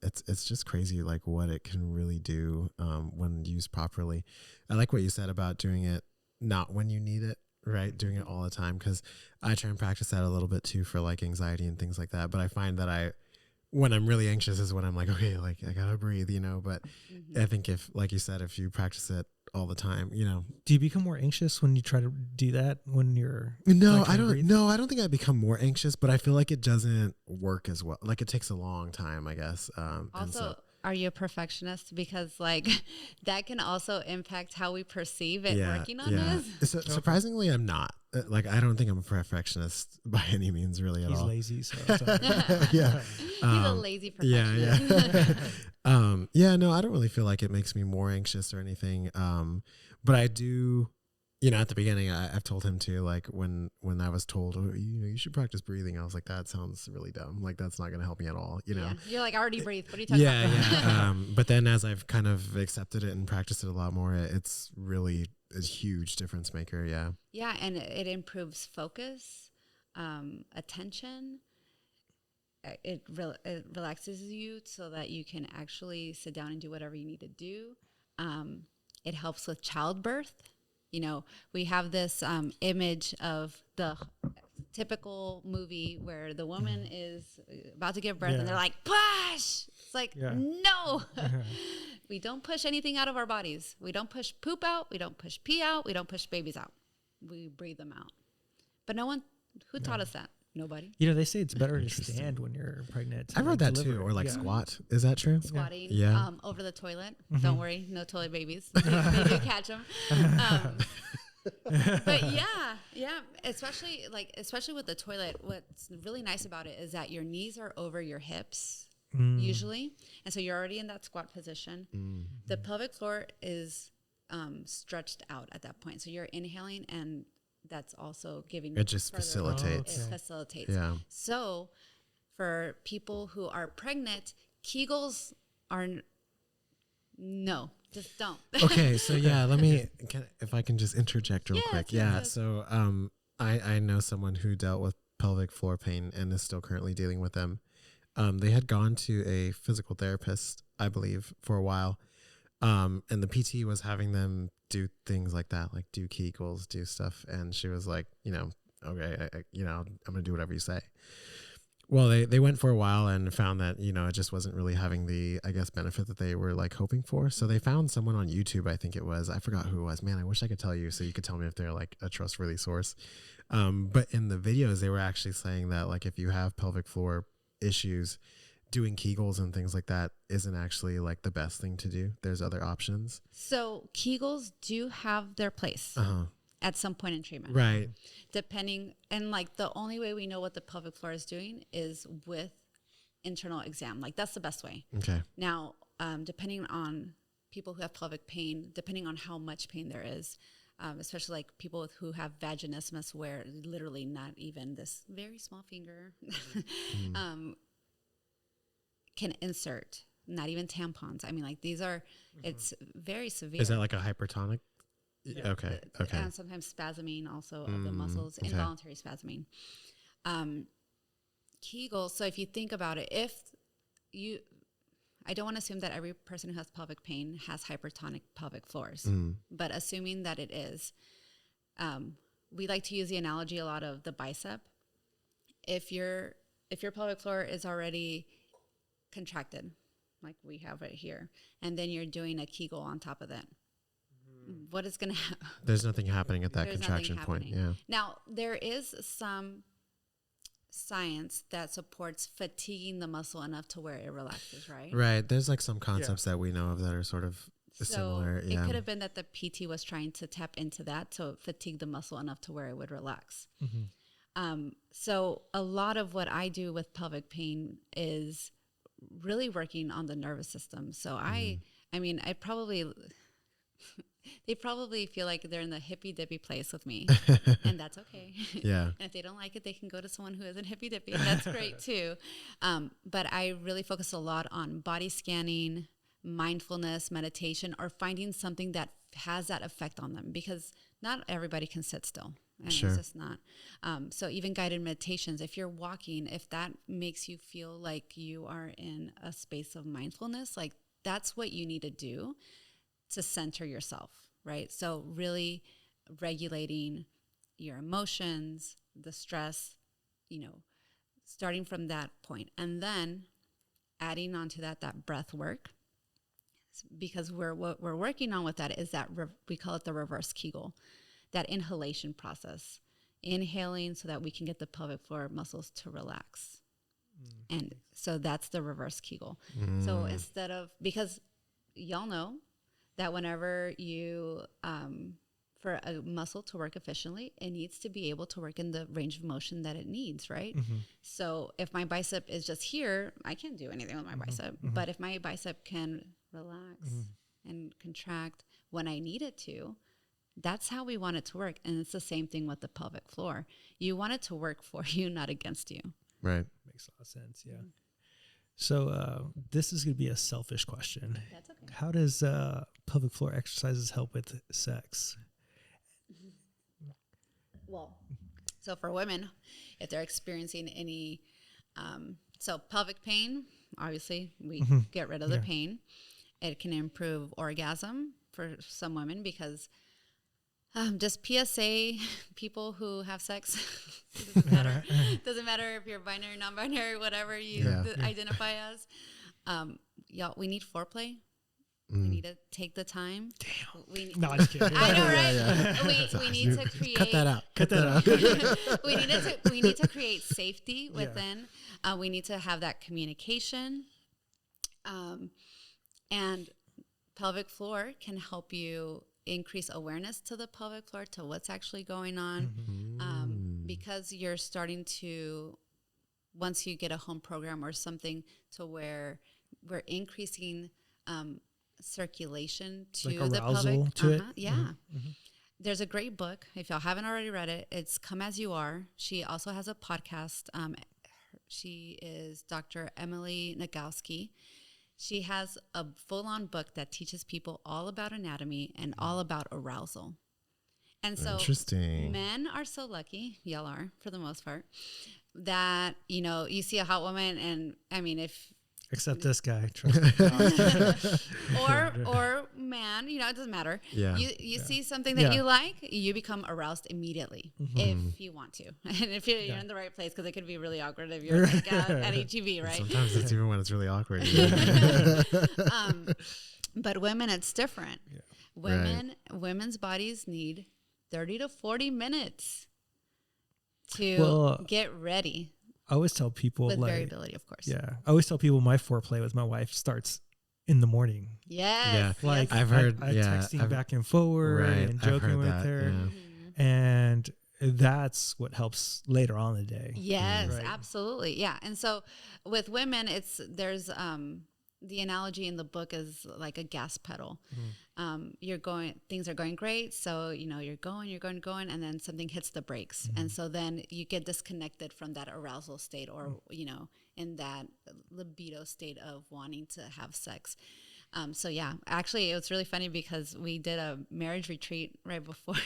It's just crazy, like what it can really do when used properly. I like what you said about doing it not when you need it. Right, doing it all the time, because I try and practice that a little bit too for like anxiety and things like that. But I find that when I'm really anxious is when I'm like, okay, like I gotta breathe, But I think if, like you said, if you practice it all the time, Do you become more anxious when you try to do that when you're? No, I don't. No, I don't think I become more anxious, but I feel like it doesn't work as well. Like it takes a long time, I guess. Also, are you a perfectionist? Because like that can also impact how we perceive it working on us. Surprisingly, I'm not. Like, I don't think I'm a perfectionist by any means, really, at all. He's lazy, so yeah. He's a lazy perfectionist. No, I don't really feel like it makes me more anxious or anything. But I do. At the beginning, I've told him to, like, when I was told, you should practice breathing, I was like, that sounds really dumb. Like, that's not going to help me at all, Yeah. You're like, I already breathe. What are you talking about? Yeah. But then as I've kind of accepted it and practiced it a lot more, it's really a huge difference maker. Yeah. Yeah. And it improves focus, attention. It relaxes you so that you can actually sit down and do whatever you need to do. It helps with childbirth. We have this image of the typical movie where the woman is about to give birth and they're like, push! It's like, no! We don't push anything out of our bodies. We don't push poop out. We don't push pee out. We don't push babies out. We breathe them out. But no one, who taught us that? Nobody. You know, they say it's better to stand when you're pregnant. I've heard that too, or like squat. Is that true? Squatting, Yeah. Over the toilet. Don't worry, no toilet babies. They do catch them. But yeah, especially with the toilet. What's really nice about it is that your knees are over your hips usually, and so you're already in that squat position. The pelvic floor is stretched out at that point, so you're inhaling and that's also giving it just facilitates. It facilitates. Yeah. So for people who are pregnant, Kegels are no, just don't. Okay, so yeah, if I can just interject real quick. Yeah, yes. so I know someone who dealt with pelvic floor pain and is still currently dealing with them. They had gone to a physical therapist, I believe, for a while. And the PT was having them do things like that, like do Kegels, do stuff. And she was like, okay, I'm going to do whatever you say. Well, they went for a while and found that, it just wasn't really having the, I guess, benefit that they were like hoping for. So they found someone on YouTube, I think it was. I forgot who it was. Man, I wish I could tell you so you could tell me if they're like a trustworthy source. But in the videos, they were actually saying that like if you have pelvic floor issues, doing Kegels and things like that isn't actually like the best thing to do. There's other options. So Kegels do have their place at some point in treatment. Right. Depending, and like the only way we know what the pelvic floor is doing is with internal exam. Like that's the best way. Okay. Now, depending on people who have pelvic pain, depending on how much pain there is, especially like people who have vaginismus where literally not even this very small finger can insert, not even tampons. I mean, like these are, it's very severe. Is that like a hypertonic? Yeah. Okay. And sometimes spasming also of the muscles, involuntary spasming. Kegels, so if you think about it, I don't want to assume that every person who has pelvic pain has hypertonic pelvic floors, but assuming that it is, we like to use the analogy a lot of the bicep. If your pelvic floor is already contracted, like we have right here, and then you're doing a Kegel on top of that, what is going to happen? There's nothing happening at that contraction point. Yeah. Now, there is some science that supports fatiguing the muscle enough to where it relaxes, right? Right. There's like some concepts that we know of that are sort of similar. It could have been that the PT was trying to tap into that to fatigue the muscle enough to where it would relax. So a lot of what I do with pelvic pain is really working on the nervous system. So I mean, they probably feel like they're in the hippy dippy place with me, and that's okay. Yeah. And if they don't like it, they can go to someone who isn't hippy dippy, and that's great too. But I really focus a lot on body scanning, mindfulness, meditation, or finding something that has that effect on them, because not everybody can sit still. And Sure. It's just not. So even guided meditations, if you're walking, if that makes you feel like you are in a space of mindfulness, like that's what you need to do to center yourself, right? So really regulating your emotions, the stress, starting from that point, and then adding on to that breath work, because what we're working on with that is that we call it the reverse Kegel, that inhalation process, inhaling so that we can get the pelvic floor muscles to relax. And so that's the reverse Kegel. So instead of, because y'all know that whenever you, for a muscle to work efficiently, it needs to be able to work in the range of motion that it needs, right? So if my bicep is just here, I can't do anything with my bicep. But if my bicep can relax and contract when I need it to, that's how we want it to work. And it's the same thing with the pelvic floor. You want it to work for you, not against you. Right. Makes a lot of sense. Yeah. So this is going to be a selfish question. That's okay. How does pelvic floor exercises help with sex? Well, so for women, if they're experiencing any, so pelvic pain, obviously we get rid of the pain. It can improve orgasm for some women because just PSA, people who have sex, doesn't matter if you're binary, non-binary, whatever you identify as. Y'all, we need foreplay We need to take the time. Damn. No, I'm just kidding. I know, right? Yeah. We need to create. Cut that out. Cut that out. we need to create safety within. We need to have that communication. And pelvic floor can help you increase awareness to the pelvic floor, to what's actually going on. Because you're starting to, once you get a home program or something, to where we're increasing circulation to like the pelvic. to it. Yeah. There's a great book. If y'all haven't already read it, it's Come As You Are. She also has a podcast. She is Dr. Emily Nagowski. She has a full-on book that teaches people all about anatomy and all about arousal. And so interesting. Men are so lucky, y'all are for the most part, that, you know, you see a hot woman and, I mean, if Except this guy, trust me. or man, you know, it doesn't matter. Yeah. You see something that you like, you become aroused immediately if you want to, and if you're in the right place, because it could be really awkward if you're like at HEB, right? Sometimes it's even when it's really awkward. But women, it's different. Yeah. Women's bodies need 30 to 40 minutes to get ready. I always tell people, with like, variability, of course. Yeah, I always tell people my foreplay with my wife starts in the morning. Yes. Yeah. Like I've heard, texting back and forward and joking with her, and that's what helps later on in the day. Yes, absolutely. Yeah. And so with women, there's the analogy in the book is like a gas pedal. Things are going great. So, you know, you're going, and then something hits the brakes. And so then you get disconnected from that arousal state, or, you know, in that libido state of wanting to have sex. So yeah, actually it was really funny because we did a marriage retreat right before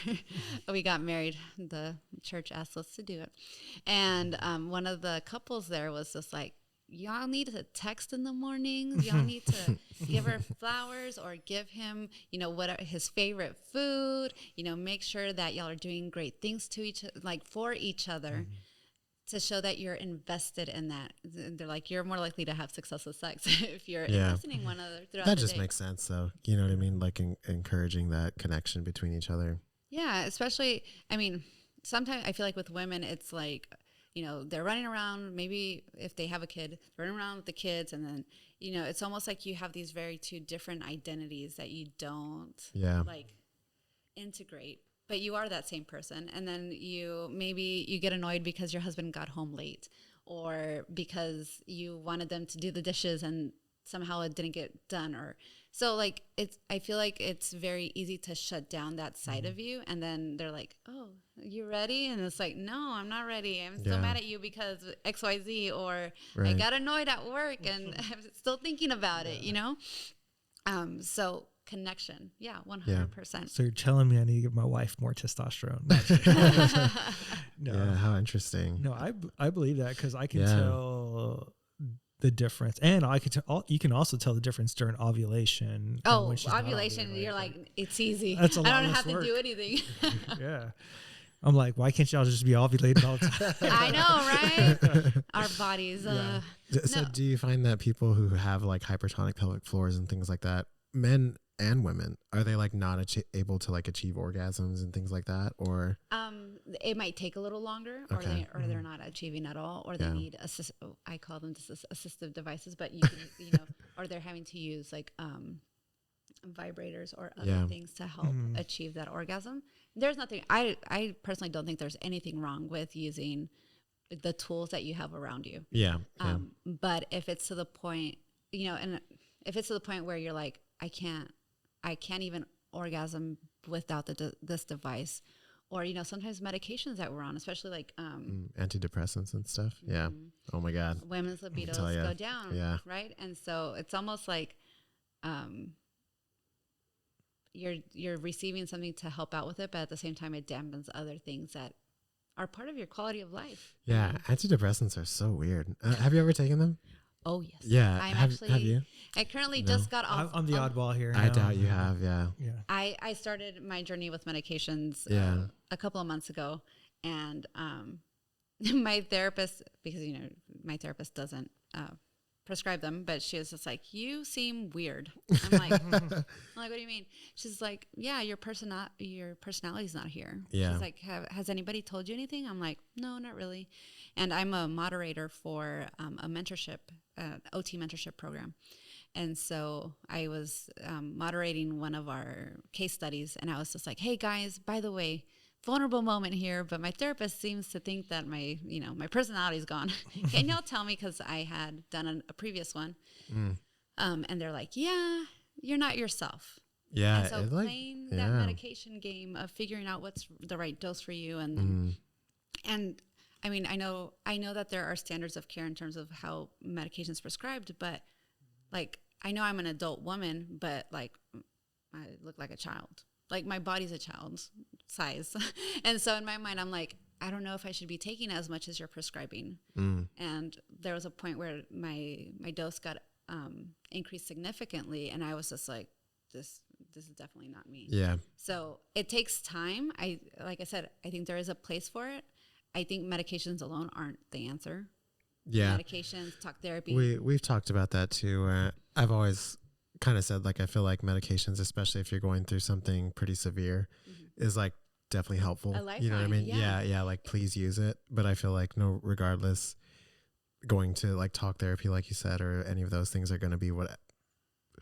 we got married. The church asked us to do it. And one of the couples there was just like, y'all need to text in the mornings. Y'all need to give her flowers or give him, you know, his favorite food, you know, make sure that y'all are doing great things to for each other to show that you're invested in that. They're like, you're more likely to have success with sex if you're investing in one another throughout the day. That just makes sense though. You know what I mean? Like encouraging that connection between each other. Yeah. Especially, I mean, sometimes I feel like with women, it's like, you know, they're running around, maybe if they have a kid, running around with the kids. And then, you know, it's almost like you have these two different identities that you don't integrate, but you are that same person. And then you get annoyed because your husband got home late, or because you wanted them to do the dishes and somehow it didn't get done. Or so like I feel like it's very easy to shut down that side of you, and then they're like, oh, you ready? And it's like, no, I'm not ready. I'm still mad at you because XYZ, or I got annoyed at work and I'm still thinking about it, you know? So connection. Yeah, 100%. So you're telling me I need to give my wife more testosterone. No. Yeah, how interesting. No, I believe that because I can tell the difference, and I can tell. You can also tell the difference during ovulation. Oh, ovulation! You're like, it's easy. That's a lot I don't less have work. to do anything. Yeah, I'm like, why can't y'all just be ovulating all the time? I know, right? Our bodies. So, do you find that people who have like hypertonic pelvic floors and things like that, men and women, are they like not able to like achieve orgasms and things like that, or it might take a little longer, or they're not achieving at all, or they need I call them assistive devices, but you can, you know, or they're having to use like vibrators or other things to help achieve that orgasm. There's nothing. I personally don't think there's anything wrong with using the tools that you have around you. But if it's to the point, you know, and if it's to the point where you're like, I can't even orgasm without this device, or, you know, sometimes medications that we're on, especially like antidepressants and stuff. Yeah. Oh my God. Women's libidos go down. Yeah. Right. And so it's almost like you're receiving something to help out with it, but at the same time it dampens other things that are part of your quality of life. Yeah. Antidepressants are so weird. Have you ever taken them? Oh yes. Yeah. Have you? I currently just got off. I'm the oddball here. I doubt you have. Yeah. Yeah. I started my journey with medications a couple of months ago, and my therapist, because, you know, my therapist doesn't prescribe them, but she was just like, you seem weird. I'm like, what do you mean? She's like, yeah, your personality's not here. Yeah. She's like, has anybody told you anything? I'm like, no, not really. And I'm a moderator for a mentorship, OT mentorship program. And so I was moderating one of our case studies, and I was just like, hey guys, by the way, vulnerable moment here, but my therapist seems to think that my personality is gone. Can y'all tell me? Because I had done a previous one. And they're like, yeah, you're not yourself. Yeah. And so playing that medication game of figuring out what's the right dose for you. And I mean, I know that there are standards of care in terms of how medication is prescribed, but like, I know I'm an adult woman, but like, I look like a child. Like, my body's a child's size. And so in my mind, I'm like, I don't know if I should be taking as much as you're prescribing. And there was a point where my dose got increased significantly, and I was just like, this is definitely not me. Yeah. So it takes time. Like I said, I think there is a place for it. I think medications alone aren't the answer. Yeah. Medications, talk therapy. We've talked about that too. I've always kind of said, like, I feel like medications, especially if you're going through something pretty severe, is like definitely helpful. A you know what I mean? lifeline, Yeah. Like, please use it. But I feel like regardless, going to like talk therapy, like you said, or any of those things are going to be what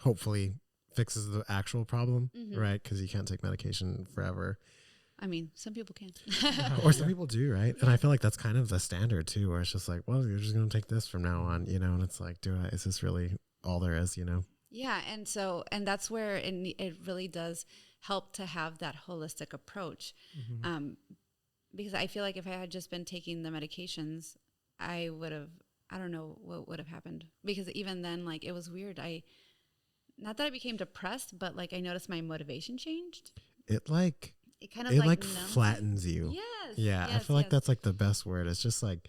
hopefully fixes the actual problem, right? Because you can't take medication forever. I mean, some people can. Or some people do, right? And I feel like that's kind of the standard too, where it's just like, well, you're just going to take this from now on, and it's like, is this really all there is, Yeah. And that's where it really does help to have that holistic approach. Because I feel like if I had just been taking the medications, I don't know what would have happened. Because even then, like, it was weird. Not that I became depressed, but like, I noticed my motivation changed. It kind of flattens you. Yes. Yeah. I feel like that's like the best word. It's just like,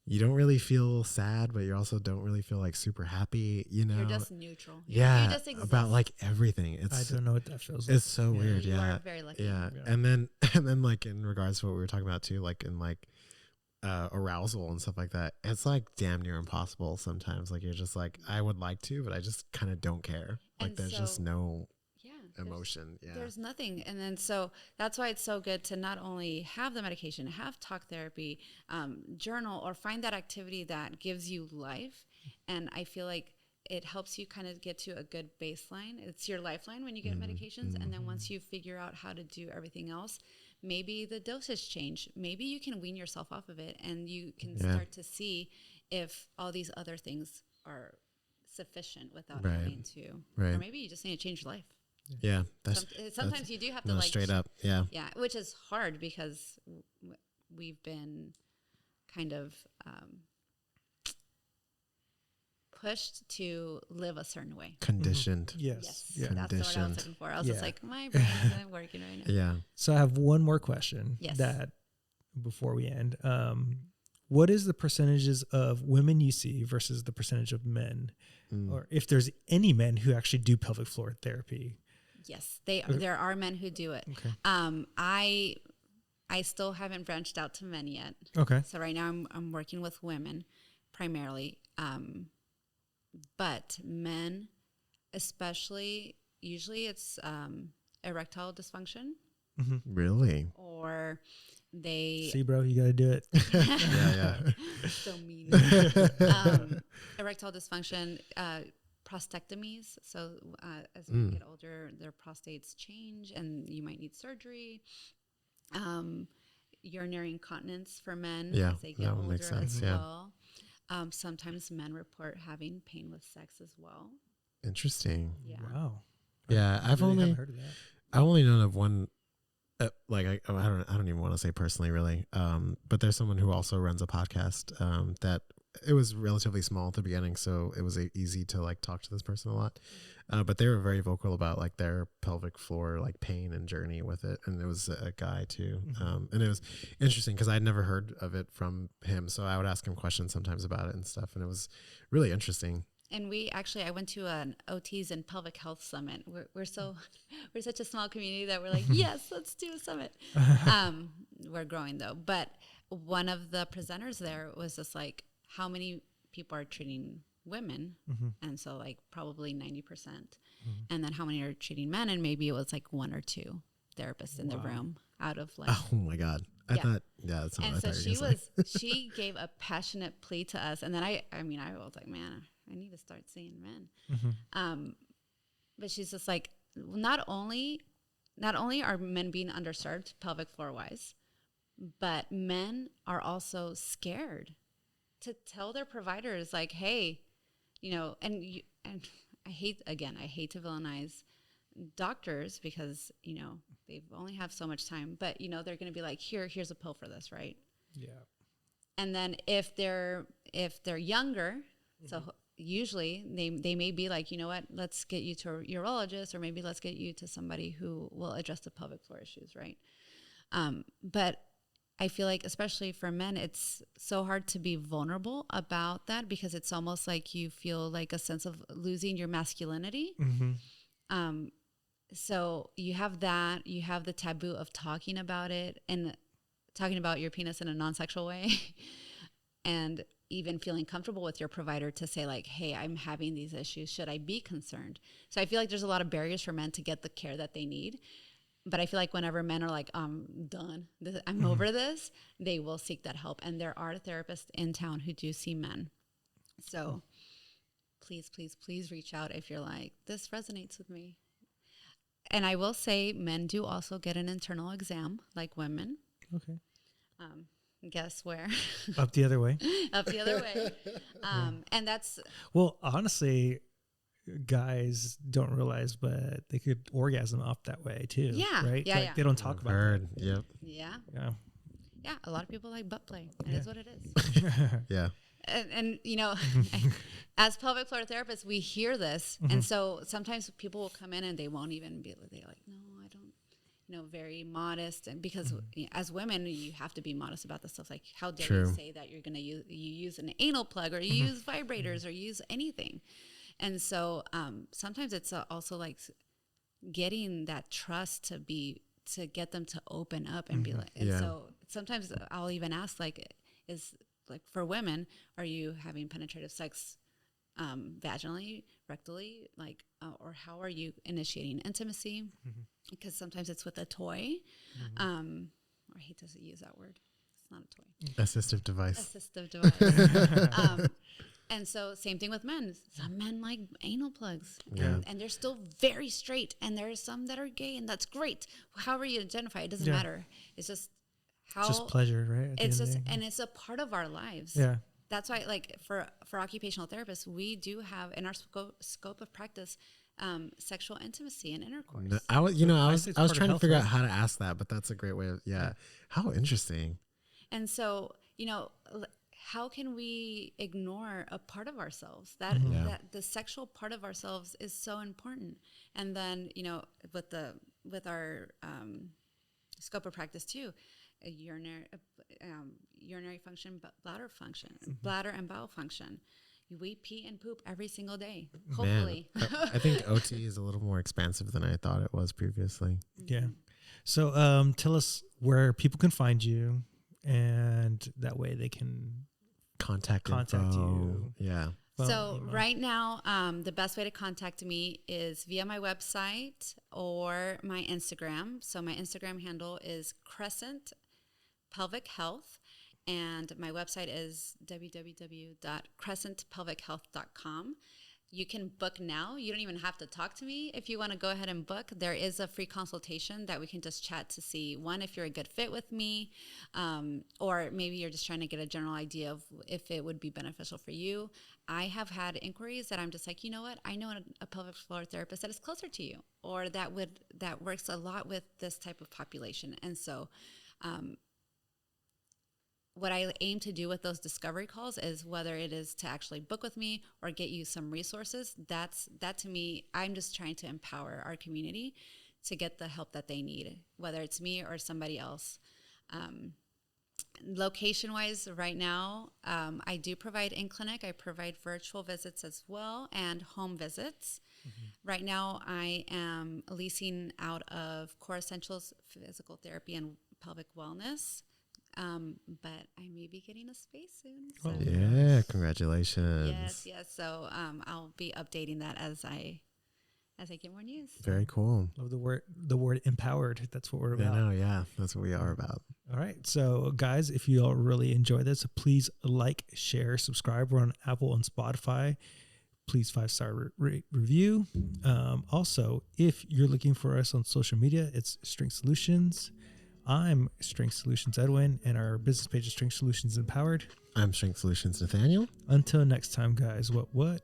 you don't really feel sad, but you also don't really feel like super happy, You're just neutral. Yeah. You just exist. About like everything. I don't know what that feels like. It's so weird. You Yeah. are very lucky. Yeah. And then like in regards to what we were talking about too, like in like arousal and stuff like that, it's like damn near impossible sometimes. Like, you're just like, I would like to, but I just kind of don't care. Like, there's just no emotion. There's nothing. And then so that's why it's so good to not only have the medication, have talk therapy, journal, or find that activity that gives you life. And I feel like it helps you kind of get to a good baseline. It's your lifeline when you get medications. And then once you figure out how to do everything else, maybe the dosage change. Maybe you can wean yourself off of it, and you can start to see if all these other things are sufficient without having to. Or maybe you just need to change your life. Yeah, sometimes you do have to like straight up. Yeah, which is hard because we've been kind of pushed to live a certain way. Conditioned. Yes. Yeah. That's the word I was looking for. I was just like, my brain isn't working right now. Yeah. So I have one more question. Yes. That before we end, what is the percentages of women you see versus the percentage of men, or if there's any men who actually do pelvic floor therapy? Yes, there are men who do it. Okay. I still haven't branched out to men yet. Okay. So right now I'm working with women primarily, but men, especially, usually it's erectile dysfunction. Really? Or they see, bro, you got to do it. Yeah. So mean. Erectile dysfunction. Prostatectomies. So as we get older, their prostates change and you might need surgery. Urinary incontinence for men as they get older as well. Sometimes men report having pain with sex as well. Interesting. Yeah. Wow. Yeah, I haven't heard of that. I've only known of one. I don't even want to say personally, really. But there's someone who also runs a podcast that it was relatively small at the beginning, so it was easy to like talk to this person a lot. But they were very vocal about like their pelvic floor like pain and journey with it, and it was a guy too. And it was interesting because I'd never heard of it from him, so I would ask him questions sometimes about it and stuff, and it was really interesting. And I went to an OTs and pelvic health summit. We're such a small community that we're like, yes, let's do a summit. We're growing though. But one of the presenters there was just like, how many people are treating women, and so like probably 90%, Mm-hmm. and then how many are treating men, and maybe it was like 1 or 2 therapists in the room out of like. Oh my God. I thought, that's not And what I so thought you were gonna say. she gave a passionate plea to us, and then I was like, man, I need to start seeing men. Mm-hmm. But she's just like, not only are men being underserved pelvic floor wise, but men are also scared to tell their providers like, hey, and I hate to villainize doctors because they only have so much time, but they're going to be like, here's a pill for this, right? Yeah. And then if they're younger, so usually they may be like, you know what, let's get you to a urologist, or maybe let's get you to somebody who will address the pelvic floor issues, right? But I feel like, especially for men, it's so hard to be vulnerable about that because it's almost like you feel like a sense of losing your masculinity. Mm-hmm. So you have that, you have the taboo of talking about it and talking about your penis in a non-sexual way and even feeling comfortable with your provider to say like, hey, I'm having these issues. Should I be concerned? So I feel like there's a lot of barriers for men to get the care that they need. But I feel like whenever men are like, I'm done, I'm over this, they will seek that help. And there are therapists in town who do see men. So please, please, please reach out if you're like, this resonates with me. And I will say men do also get an internal exam like women. Okay. Guess where? Up the other way. Up the other way. And that's... Well, honestly, guys don't realize, but they could orgasm up that way too. Yeah. Right? Yeah, like yeah. They don't talk about Heard. that. Yep. Yeah. Yeah. Yeah. A lot of people like butt play. It is what it is. Yeah. And as pelvic floor therapists, we hear this. And so sometimes people will come in and they won't even be, they're like, no, I don't, very modest. And because as women, you have to be modest about this stuff. Like, how dare you say that you're going to use an anal plug or you use vibrators or use anything. And so sometimes it's also like getting that trust to get them to open up and be like, and so sometimes I'll even ask like, is like for women, are you having penetrative sex vaginally, rectally, like, or how are you initiating intimacy? Because sometimes it's with a toy. I hate to use that word. It's not a toy. Assistive device. And so same thing with men. Some men like anal plugs. Yeah. And they're still very straight. And there are some that are gay, and that's great. However you identify, it doesn't matter. It's just how... It's just pleasure, right? It's just, and it's a part of our lives. Yeah. That's why, like, for occupational therapists, we do have in our scope of practice sexual intimacy and intercourse. No, I was trying to figure out how to ask that, but that's a great way of, how interesting. And so, how can we ignore a part of ourselves? That the sexual part of ourselves is so important. And then, with our scope of practice too, a urinary function, bladder function, bladder and bowel function. We pee and poop every single day. Hopefully. Man, I think OT is a little more expansive than I thought it was previously. Yeah. So tell us where people can find you, and that way they can contact info. You. Yeah. So right now, the best way to contact me is via my website or my Instagram. So my Instagram handle is Crescent Pelvic Health, and my website is www.crescentpelvichealth.com. You can book now. You don't even have to talk to me. If you want to go ahead and book, there is a free consultation that we can just chat to see, one, if you're a good fit with me, or maybe you're just trying to get a general idea of if it would be beneficial for you. I have had inquiries that I'm just like, you know what? I know a pelvic floor therapist that is closer to you, or that works a lot with this type of population. And so, what I aim to do with those discovery calls is whether it is to actually book with me or get you some resources. That to me, I'm just trying to empower our community to get the help that they need, whether it's me or somebody else. Location-wise, right now, I do provide in-clinic. I provide virtual visits as well and home visits. Right now, I am leasing out of Core Essentials Physical Therapy and Pelvic Wellness But I may be getting a space soon. So. Oh, Yeah, congratulations. Yes. So I'll be updating that as I get more news. Very cool. Love the word empowered. That's what we're about. I know, yeah. That's what we are about. All right. So, guys, if you all really enjoy this, please like, share, subscribe. We're on Apple and Spotify. Please 5-star review. Also, if you're looking for us on social media, it's Strength Solutions. I'm Strength Solutions Edwin, and our business page is Strength Solutions Empowered. I'm Strength Solutions Nathaniel. Until next time, guys, what?